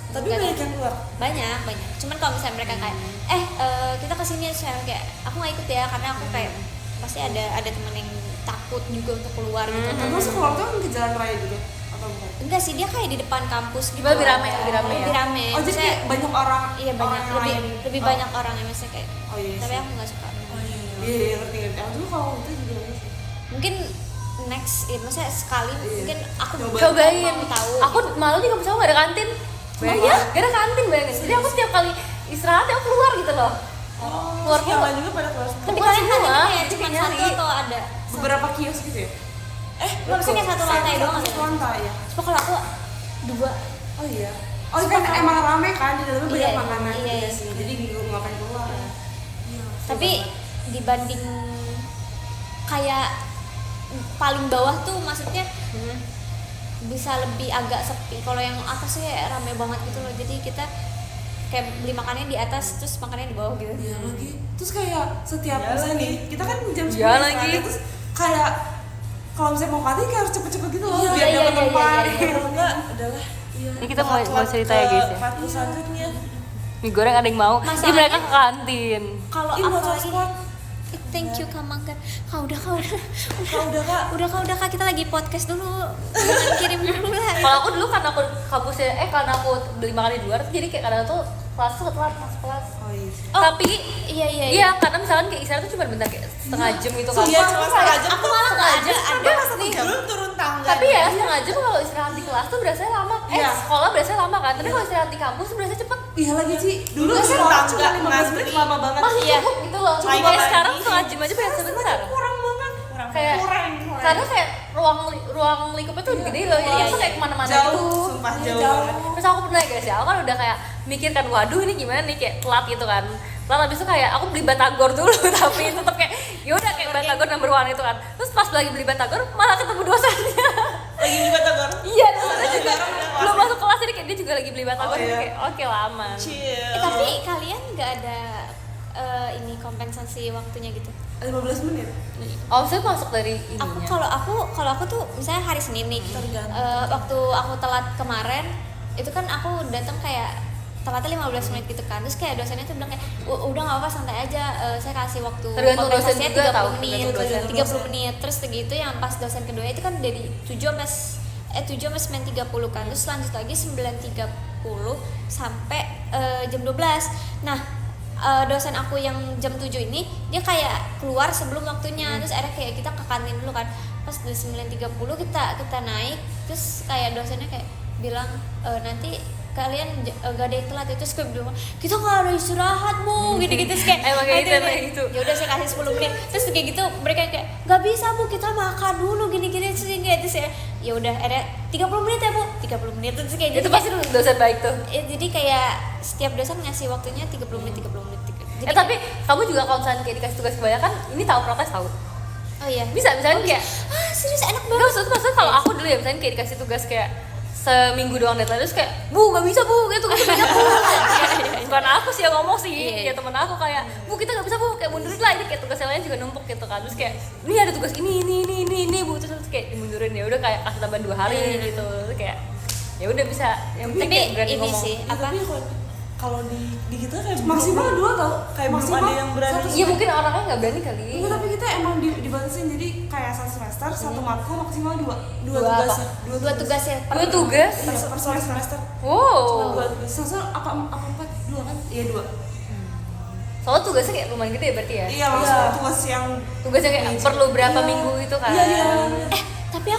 Tapi Nggak banyak tahu. yang keluar. banyak cuman kalau misalnya mereka kayak kita kesini saya kayak aku nggak ikut ya karena aku kayak pasti ada temen yang takut juga untuk keluar gitu. Terus keluar tuh kan ke jalan raya juga atau bukan? Enggak sih, dia kayak di depan kampus gitu. Lebih rame ya? Lebih rame. Oh, jadi Maksudnya- kayak banyak orang. iya banyak, orang yang lebih lain. lebih Oh. banyak orang yang misalnya kayak. Oh iya. Tapi sih. aku nggak suka. Oh iya. Iya, ngerti. Aku dulu kalau itu juga nggak sih. Mungkin next, maksudnya sekali Iya. mungkin aku Cobain. mau tahu. Aku malu di kampus aku gak ada kantin. Bayangin, Iya? gak ada kantin bayangin. Jadi aku setiap kali istirahat aku keluar gitu loh. Oh, Keluar yang lain juga pada keluar semua. Tapi keluar kalian semua, kantinnya kayak jadi cuma nyari. satu atau ada? Beberapa kios gitu ya? Nggak, maksudnya kayak satu lantai doang Satu gitu. lantai ya. Cuma kalau aku dua. Oh iya. Oh, kan emang rame kan di dalamnya banyak Iya, makanan. iya, iya. sih. Jadi nggak pengen keluar. Iya. Tapi dibanding kayak paling bawah tuh maksudnya bisa lebih agak sepi. Kalau yang atas kayak rame banget gitu loh, jadi kita kayak beli makannya di atas terus makannya di bawah gitu. Iya lagi. Terus kayak setiap misalnya nih, kita kan jam 10 Iya lagi. istirahat, terus kayak kalau misalnya mau kantin kayak harus cepet-cepet gitu loh, Iya, biar iya, dapat iya, tempat. iya, iya. Kalau enggak udahlah. Iya. Ini kita mau cerita ya guys ya. Waktu selanjutnya. Mie goreng ada yang mau, jadi Masalahnya- mereka ke kantin. Kalau Ini mau apalagi transport. thank you Kak Mangga. Kak udah Kak, kita lagi podcast dulu. Jangan kirim dulu lah. Kalau aku dulu karena aku kampusnya karena aku beli makan di luar, jadi kayak kadang tuh kelas tuh telat masuk kelas. Oh iya. Tapi Iya. karena misalkan kayak istirahat tuh cuma bentar kayak setengah jam gitu kan. Iya, cuma setengah jam. Aku malah nggak ada nih. Turun tangga. Tapi ya setengah jam kalau istirahat di kelas tuh berasanya lama. Iya. Sekolah berasanya lama kan. Tapi kalau istirahat di kampus tuh berasanya cepet. Iya lagi Ci, dulu Turun sekolah tangga, cuma 15 menit lama banget. Masih Iya. cukup gitu loh. Cukup Kayak banget. sekarang setengah jam aja berasa bentar. Kurang banget. Kayak karena kayak ruang lingkupnya tuh gede loh. Jadi aku kayak kemana-mana Jauh, gitu. sumpah Iya, jauh jauh. banget. Terus aku pernah guys ya, aku kan udah kayak mikir kan, waduh ini gimana nih kayak telat gitu kan. Telat habis itu kayak aku beli batagor dulu tapi tetap kayak yaudah kayak batagor number one itu kan. Terus pas lagi beli batagor malah ketemu dosennya. Lagi juga Tagor. Iya, dosennya juga Batagor belum masuk kelas jadi kayak dia juga lagi beli batagor. Oh, Jadi iya. kayak oke lah aman. Chill. Tapi kalian nggak ada ini kompensasi waktunya gitu? 15 menit. Oh, saya masuk dari Aku ininya. kalau aku tuh misalnya hari Senin nih, Tergantung. waktu aku telat kemarin itu kan aku datang kayak telatnya 15 menit gitu kan, terus kayak dosennya tuh bilang kayak udah nggak apa santai aja, saya kasih waktu Tergantung dosen kompensasinya juga 30 tahu, menit, tergantung dosen. 30 menit, terus segitu yang pas dosen kedua itu kan dari 7 sampai 9.30 kan, terus lanjut lagi 9.30 sampai jam 12. Nah dosen aku yang jam 7 ini dia kayak keluar sebelum waktunya, terus akhirnya kayak kita ke kantin dulu kan, pas di 9.30 kita naik, terus kayak dosennya kayak bilang nanti kalian gak ada yang telat, terus gue bilang kita gak ada istirahat bu, gitu-gitu terus kayak Emang kayak gitu, nanti emang gitu. ya udah saya kasih 10 menit, terus kayak gitu mereka kayak gak bisa bu, kita makan dulu gini-gini terus ya udah ada 30 menit ya bu, 30 menit terus kayak Itu jadi pasti dosen baik tuh. jadi kayak setiap dosen ngasih waktunya 30 menit 30 menit jadi Tapi kamu juga kalau misalnya kayak dikasih tugas kebanyakan, ini tahu protes tahu. oh iya Bisa misalnya kayak serius enak Enggak, banget maksudnya kalau aku dulu ya misalnya kayak dikasih tugas kayak seminggu doang deadline, terus kayak bu nggak bisa bu, kayak tugasnya banyak bu. Bukan aku sih yang ngomong sih, Iya. ya temen aku kayak bu kita nggak bisa bu, kayak mundurin lah, ini kayak tugas yang lain juga numpuk gitu kan, terus kayak ini ada tugas ini bu, terus kayak dimundurin, ya udah kayak kasih tambahan 2 hari gitu, terus kayak ya udah bisa, yang penting tapi kayak berani ini ngomong. sih Ya, apa tapi kalau di kita kayak Maksimal 2 tau. kayak belum ada yang berani. Iya mungkin orangnya nggak berani kali. Enggak, tapi kita emang dibatasin, jadi kayak 1 semester 1 matkul maksimal 2. dua Dua tugas apa? ya. dua tugas ya Dua tugas? Per semester. Wow. Dua tugas. Semester apa 4? 2 kan? Iya 2. Soalnya tugasnya kayak lumayan gede berarti ya. Iya, maksudnya tugas yang Tugasnya kayak perlu berapa minggu itu kan. tapi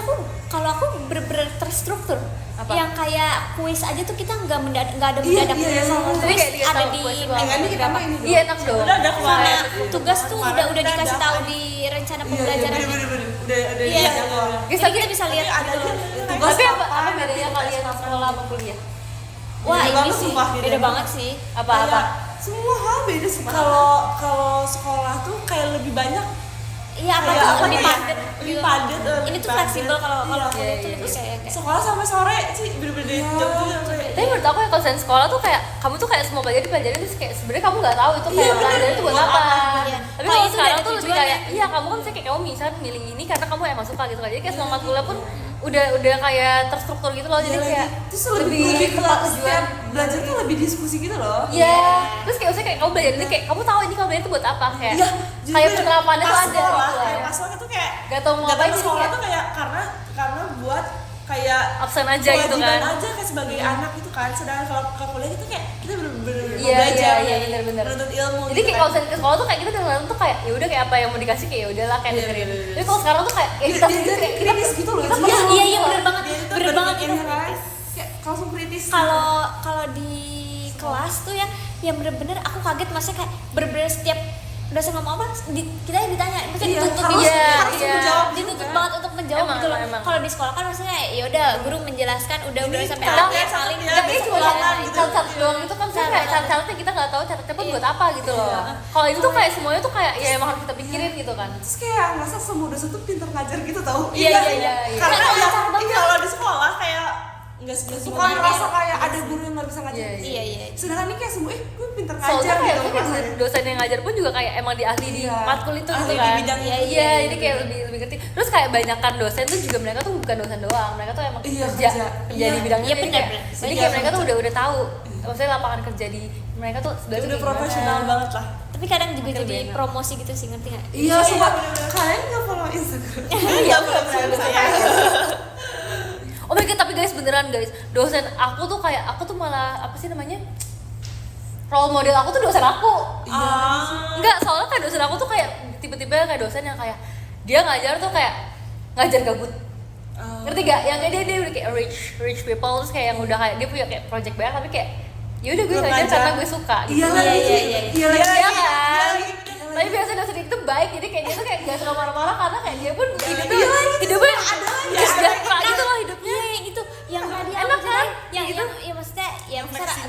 kalau aku bener-bener terstruktur. Apa? Yang kayak kuis aja tuh kita nggak ada Iya, mendadak. iya, sama. Tapi kayak dikasih ada tahu di kuis doang. minggu ini kita berapa. mah ini doang. Iya enak dong. Udah ada Sama kemarin. tugas tuh Kemarin udah dikasih ada tahu kan? di rencana Iya, pembelajaran. bener. Udah Iya. Guys, Jadi kita bisa lihat Ada gitu. aja Tugas Tapi apa kapan, bedanya nanti kalian kapan. sekolah sama kuliah? Wah, Beda ini banget, sih sumpah. beda banget sih. Apa-apa? Semua hal beda semua. Kalau sekolah tuh kayak lebih banyak. Iya, apa Kayak tuh apa lebih ya? padat Lebih gitu. padat, Ini lebih tuh fleksibel padat. kalau Iya. kuliah tuh Iya, lebih iya. kayak Sekolah sampai sore sih bener-bener dari jam 7 sampai. Tapi menurut aku ya kalau misalnya sekolah tuh kayak kamu tuh kayak semua pelajaran dipelajarin terus kayak sebenarnya kamu nggak tahu itu kayak Iya, bener. pelajaran itu buat Buat apa. Iya. Tapi Kalau kalau itu sekarang udah ada tuh lebih tujuannya. kayak iya kamu kan misalnya kayak kamu bisa milih ini karena kamu emang suka gitu kan. Jadi kayak semua matkul pun udah kayak terstruktur gitu loh. Jadi Iya kayak lagi. Terus lebih ke tepat setiap belajar tuh lebih diskusi gitu loh. Iya. Terus kayak misalnya kayak kamu belajar ini kayak kamu tahu ini kamu belajar itu buat apa kayak Iya, kayak jujur, penerapannya tuh pas ada sekolah, gitu kayak loh. pas sekolah tuh kayak Gak tau mau datang ngapain ke jadi sekolah kayak tuh kayak karena buat kayak absen aja gitu kewajiban kan. aja kayak sebagai anak gitu kan. Sedangkan kalau ke kuliah itu kayak kita bener-bener mau Iya, belajar, iya, bener-bener. menuntut ilmu. Jadi gitu kayak kan. kalau misalnya ke sekolah tuh kayak kita dengerin tuh kayak ya udah kayak apa yang mau dikasih kayak ya udahlah kayak Iya, dengerin. iya, iya. Tapi kalau sekarang tuh kayak ya kita sendiri kayak kita kritis gitu loh. kita Iya, perlu- Iya, bener banget. Dia itu Bener banget berpikir itu. keras, kayak langsung kritis. Kalau di kelas tuh ya yang bener-bener aku kaget, maksudnya kayak bener-bener setiap dosen ngomong apa kita yang ditanya, maksudnya Iya, dituntut harus- harus menjawab dituntut juga. banget untuk menjawab Emang, gitu loh. emang. Kalau di sekolah kan maksudnya ya udah guru menjelaskan udah Ini sampai cara akhir dia paling dia Enggak, ini cuma ulangan gitu. catat doang itu kan misalnya kayak catat-catatnya kita nggak tahu catatnya pun Iya. buat apa gitu loh. Kalau ini tuh kayak semuanya tuh kayak ya emang harus kita pikirin gitu kan. Terus kayak ngerasa semua dosen tuh pinter ngajar gitu tau. Iya, iya, iya. Karena Nah, ya, lancar banget. kalau di sekolah suka ngerasa kayak ada guru yang nggak bisa ngajar. Iya. Sedangkan ini kayak semua, gue pinter Soalnya ngajar kayak gitu mungkin rasanya. dosen yang ngajar pun juga kayak emang di ahli di Iya. matkul itu Ahli gitu di kan. bidangnya. Iya, jadi kayak lebih ngerti. Terus kayak banyakan dosen tuh juga mereka tuh bukan dosen doang, mereka tuh emang Iya, kerja kerja. di bidangnya. Iya, Jadi benar, kayak- benar. Jadi kayak mereka tuh udah tahu. Maksudnya lapangan kerja di mereka tuh sebenarnya Udah kayak profesional gimana. banget lah. Tapi kadang juga Makin jadi banyak. promosi gitu sih, ngerti nggak? Iya, sumpah. Kalian nggak follow Instagram? Iya, belum saya. Oh my god, tapi guys beneran guys, dosen aku tuh kayak aku tuh malah apa sih namanya? Role model aku tuh dosen aku. Enggak, soalnya kayak dosen aku tuh kayak tipe-tipe kayak dosen yang kayak dia ngajar tuh kayak ngajar gabut. Ngerti gak? Yang kayak dia udah kayak rich people, terus kayak yang udah kayak dia punya kayak project banyak tapi kayak ya udah gue Gue ngajar belajar. karena gue suka gitu. Iya lagi. Iya. Iya lagi. Iya kan? Tapi biasanya dosen itu baik, jadi kayak dia tuh kayak gak suka marah-marah karena kayak dia pun hidupnya sejahtera gitu loh hidupnya. Iya, yang itu yang tadi aku Enak kan? ceritain, yang Gitu. ya maksudnya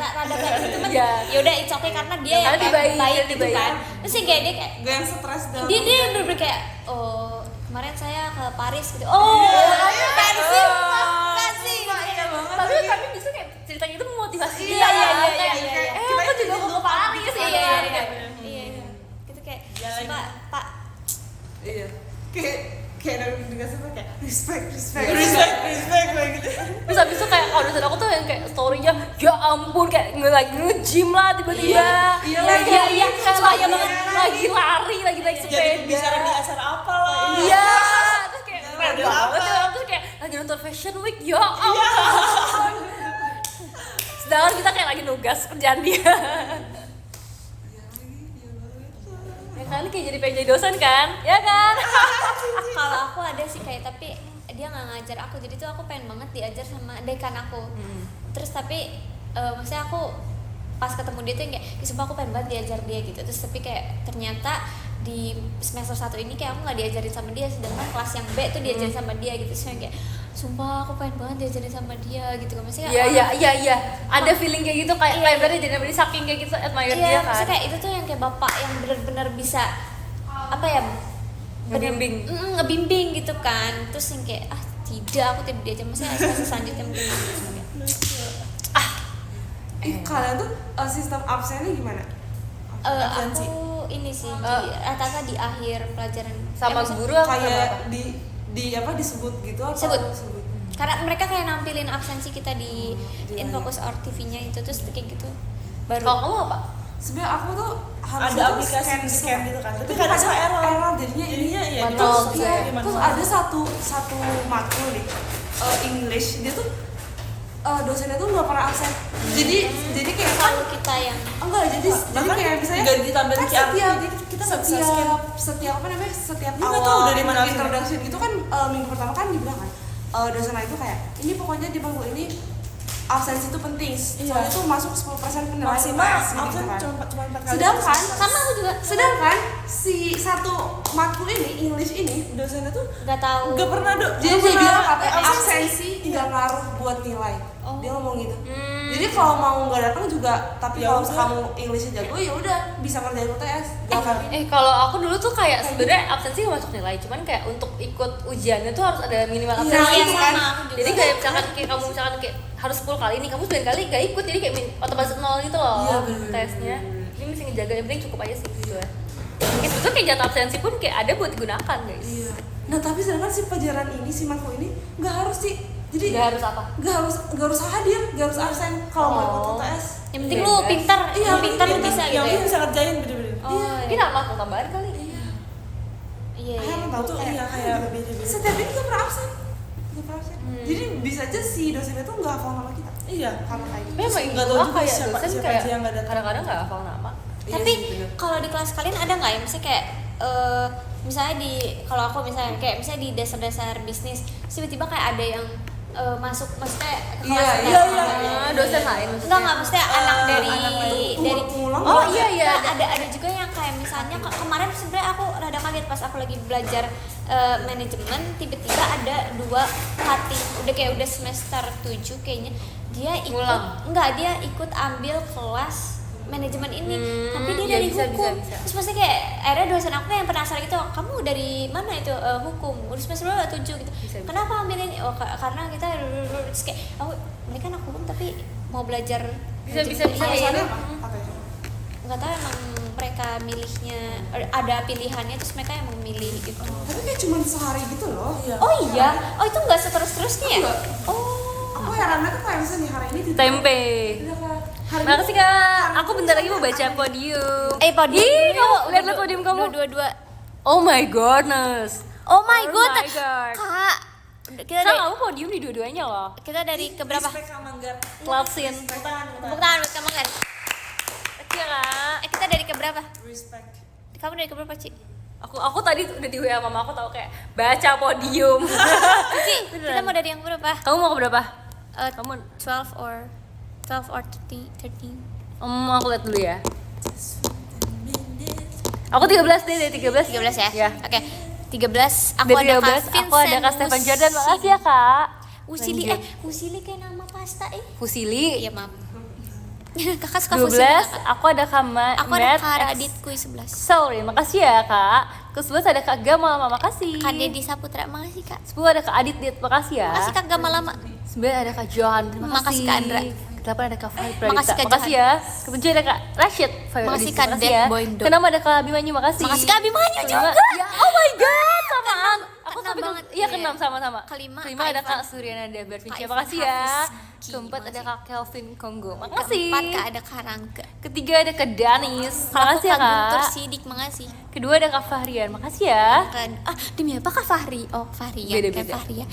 rada berat gitu cuman Iya. ya udah it's okay karena dia yang Karena dia kayak baik, baik dia gitu baik. kan. Terus yang kayak dia kayak Gue yang stres dalam. dia bener-bener kayak oh kemarin saya ke Paris gitu. Oh, kasih. Iya banget. Tapi justru kayak ceritanya itu memotivasi dia. Iya. Kayak, aku juga mau ke Paris Iya, gitu kan. iya. Gitu kayak Iya, Pak, Iya. Kayak ada dikasih tuh kayak respect. Respect kayak gitu. Terus habis itu kayak kalau dosen aku tuh yang kayak story-nya ya ampun kayak lagi nge-gym lah tiba-tiba. Iya, Kayak Saya banget. lagi lari, lagi naik Jadi sepeda. bicara di acara apa lah. Iya. Terus kayak keren Model banget apa? ya. Terus kayak lagi nonton Fashion Week ya ampun. Sedangkan kita kayak lagi nugas kerjaan dia. Ya kan kayak jadi pengen jadi dosen kan? Ya kan? kalau aku ada sih kayak tapi dia nggak ngajar aku jadi tuh aku pengen banget diajar sama dekan aku. Terus tapi maksudnya aku pas ketemu dia tuh yang kayak sumpah aku pengen banget diajar dia gitu. Terus tapi kayak ternyata di semester 1 ini kayak aku nggak diajarin sama dia, sedangkan kelas yang B tuh diajarin sama dia gitu. Terus yang kayak sumpah aku pengen banget diajarin sama dia gitu kan. Maksudnya Iya. Ada feeling kayak gitu kayak pengen banget jadi namanya saking kayak gitu admire dia iya, kan. maksudnya kayak itu tuh yang kayak bapak yang benar-benar bisa apa ya Ngebimbing. ngebimbing gitu kan. Terus yang kayak tidak aku tidak diajar maksudnya semester selanjutnya mungkin Kalian tuh sistem absennya gimana? Absensi. aku ini sih rata-rata di akhir pelajaran Sama maksudnya guru apa sama Kayak apa? di apa disebut gitu atau Sebut. karena mereka kayak nampilin absensi kita di Infocus or TV-nya itu terus kayak gitu baru Kalau kamu apa? Sebenarnya aku tuh harus Ada aplikasi scan gitu kan. Tapi kadang suka error. jadinya Jadinya ya Manual. terus gitu. iya, Gimana? terus ada satu matkul nih English, dia tuh dosennya tuh nggak pernah absen. Jadi kayak kan kalau kita yang enggak jadi Bahkan kayak misalnya nggak ditambahin kan QR, setiap jadi kita nggak bisa scan. setiap apa namanya setiap Dia nggak tahu awal dari mana absennya. introduction gitu kan minggu pertama kan dibilang kan dosen lain itu kayak ini pokoknya di bangku ini absensi itu penting soalnya tuh masuk 10% penilaian Maksimal UTS gitu absen kan. cuma 4 kali. Sedangkan sama aku juga sedangkan si satu matkul ini English ini dosennya tuh nggak tahu nggak pernah jadi dia bilang katanya absensi. absensi nggak ngaruh buat nilai. Oh. Dia ngomong gitu. Jadi kalau mau nggak datang juga, tapi Ya kalau udah. kamu Englishnya jago ya udah bisa ngerjain UTS. Gak akan. Kalau aku dulu tuh kayak sebenarnya absensi nggak masuk nilai, cuman kayak untuk ikut ujiannya tuh harus ada minimal Iya, absensi iya, kan. sama aku juga. Jadi kayak misalkan kayak kamu misalkan kayak harus 10 kali nih, kamu 9 kali nggak ikut, jadi kayak otomatis 0 gitu loh Iya, bener. tesnya. Ini mesti ngejaga, yang penting cukup aja sih gitu ya. Mungkin sebetulnya kayak jatuh absensi pun kayak ada buat digunakan guys. Iya. Nah tapi sedangkan si pelajaran ini si matkul ini nggak harus sih. Jadi Nggak harus apa? nggak harus hadir, nggak harus absen kalau mau ikut UTS. yang penting Bebas. lu pintar Iya, lu pintar lu pintar. bisa gitu Yang ya penting bisa ngerjain bener-bener. oh Ini nama aku tambahan kali. iya Akhirnya iya tahu Itu kayak iya kayak beda-beda. setiap ini nggak pernah absen. Nggak pernah absen. Jadi bisa aja si dosennya tuh nggak hafal nama kita. Iya. Karena kayak gitu. Tapi emang nggak tahu Ibu juga kayak siapa- dosen siapa kayak aja yang nggak datang. kadang-kadang nggak hafal nama. Iya tapi sih, bener. kalau di kelas kalian ada nggak ya misalnya kayak misalnya di kalau aku misalnya kayak misalnya di dasar-dasar bisnis tiba-tiba kayak ada yang masuk maksudnya ke Iya, kelas iya, Ah, dosen lain maksudnya. enggak maksudnya anak dari anak itu dari pengulang Oh nggak? iya iya. ada juga yang kayak misalnya kemarin sebenarnya aku rada kaget pas aku lagi belajar manajemen tiba-tiba ada 2 hati udah kayak udah semester 7 kayaknya dia ikut Ngulang. enggak dia ikut ambil kelas manajemen ini, tapi dia iya, dari bisa, hukum. bisa. Terus pasti kayak akhirnya dosen aku yang penasaran gitu, kamu dari mana itu hukum? Udah semester berapa? 7 gitu. Bisa. Kenapa ambil ini? Oh karena kita terus kayak aku mereka anak hukum tapi mau belajar Bisa, manajemen bisa, ini. Alasannya apa? Apa itu? Nggak tahu emang mereka milihnya ada pilihannya terus mereka emang milih gitu. Tapi kayak cuma sehari gitu loh. Oh iya, oh itu nggak seterus-terusnya ya? Enggak. Oh, Aku herannya tuh kayak misalnya hari ini Tempe. Udah Kak. Hari Makasih Kak. Aku bentar lagi mau baca podium. podium. Ih, kamu lihat podium kamu. Dua. Oh my goodness. Oh my Oh god, my God. Kak. Kita Kak, dari, kamu podium di dua-duanya loh. kita dari keberapa? Respect sama Manggar. Club scene. Tepuk tangan buat kamu kan. Kecil Kak. Kita dari keberapa? Respect. Kamu dari keberapa, Ci? Aku tadi udah di WA mama aku tahu kayak baca podium. Ci, kita mau dari yang berapa? Kamu mau ke berapa? Kamu 12 or 13. Aku lihat dulu ya. Aku 13 deh, dari 13. 13 ya? Ya. Oke. 13 aku Dari ada 13 Kak aku ada Kak Stefan Jordan. Makasih ya Kak. Usili Lanjut. Usili kayak nama pasta Fusili. Iya, maaf. Kakak suka Fusili 12 Kakak? aku ada Kak Aku ada Matt Kak X. Radit kui 11. Sorry, makasih ya Kak. Ke 11 ada Kak Gamal, makasih. Kak Dedi Saputra, makasih Kak. 10 ada Kak Adit Dit, makasih ya. Makasih Kak Gama Lama. 9 ada Kak Johan, terima Makasih, kasih. Kak Andra. Ke 8 ada Kak Fahid Makasih, Kak makasih ya. Ke 7 ada Kak Rashid, Makasih, Kak makasih ya. Dek Boindo. Ke 6 ada Kak Abimanyu, makasih. Makasih Kak Abimanyu Ke juga. 5 ya, oh my god, samaan. Aku Keenam sampai banget. iya ke Iya. 6 sama-sama. Kelima, Kelima Kak ada Ivan. Kak Suryana Bervincia, Kak Ivan makasih ya. Hafiz. Keempat ada Makasih. Kak Kelvin Kongo, makasih. Keempat Kak ada Kak Rangga. Ketiga ada Kak Danis, Kalau aku makasih ya Kak Guntur Kak. Sidik, makasih. Kedua ada Kak Fahrian, makasih ya. Demi apa Kak Fahri? Oh, Fahri ya, Beda-beda. kayak Fahri ya.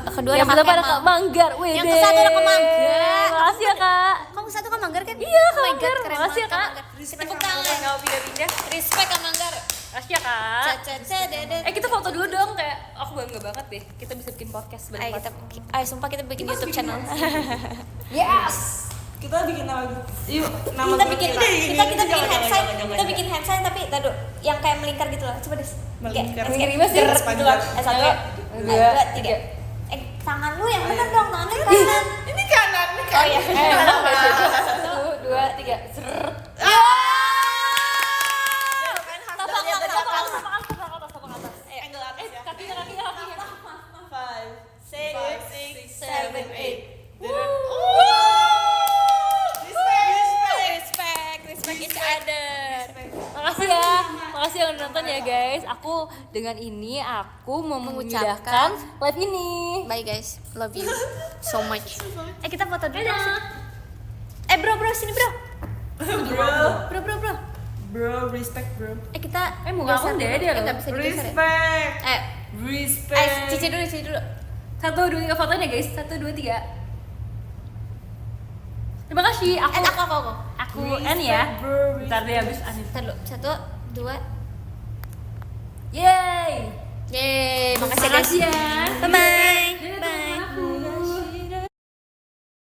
Kedua Yang ada Kak pertama ada Kemal. Kak Manggar, wede. Yang kesatu ada Kak Manggar. Makasih ya Kak. Kamu satu Kak Manggar kan? Iya, Kak Oh my Manggar. god, keren Makasih ya, banget Kak. Manggar. Tepuk tangan. Mau pindah-pindah. Respect Kak Manggar. Makasih ya Kak. Dede. Kita foto dulu dong, kayak aku bangga banget deh. Kita bisa bikin podcast Ayo berempat. sumpah kita bikin YouTube channel. Yes. Kita bikin nama yuk nama kita grup bikin kita. kita bikin hand sign, kita bikin hand sign tapi tadi yang kayak melingkar gitu loh. Coba deh. Melingkar. Melingkar gimana sih? Gitu loh. Satu, Dua, dua, tiga. Tangan lu yang benar dong, tangan lu yang kanan. Ini kanan, ini Oh kanan. iya. Satu, dua, tiga. Seret. Angle atas ya. Kakinya. 5, 6, 7, 8. Respect each other. Makasih ya, makasih yang udah nonton ya guys. Aku dengan ini aku mau memudahkan live ini. Bye guys, love you so much. Kita foto dulu dong. Bro sini bro. Bro. Bro, respect bro. Kita Muka aku geser udah dulu. ada loh. Nggak bisa digeser ya? Respect. Respect. Cici dulu. 1, 2, 3 fotonya guys. 1, 2, 3. Terima kasih. Aku N ya. Bro, Ntar deh habis N. Ntar dulu. 1, 2. Yeay. Yeay, makasih guys. Makasih ya. Bye bye.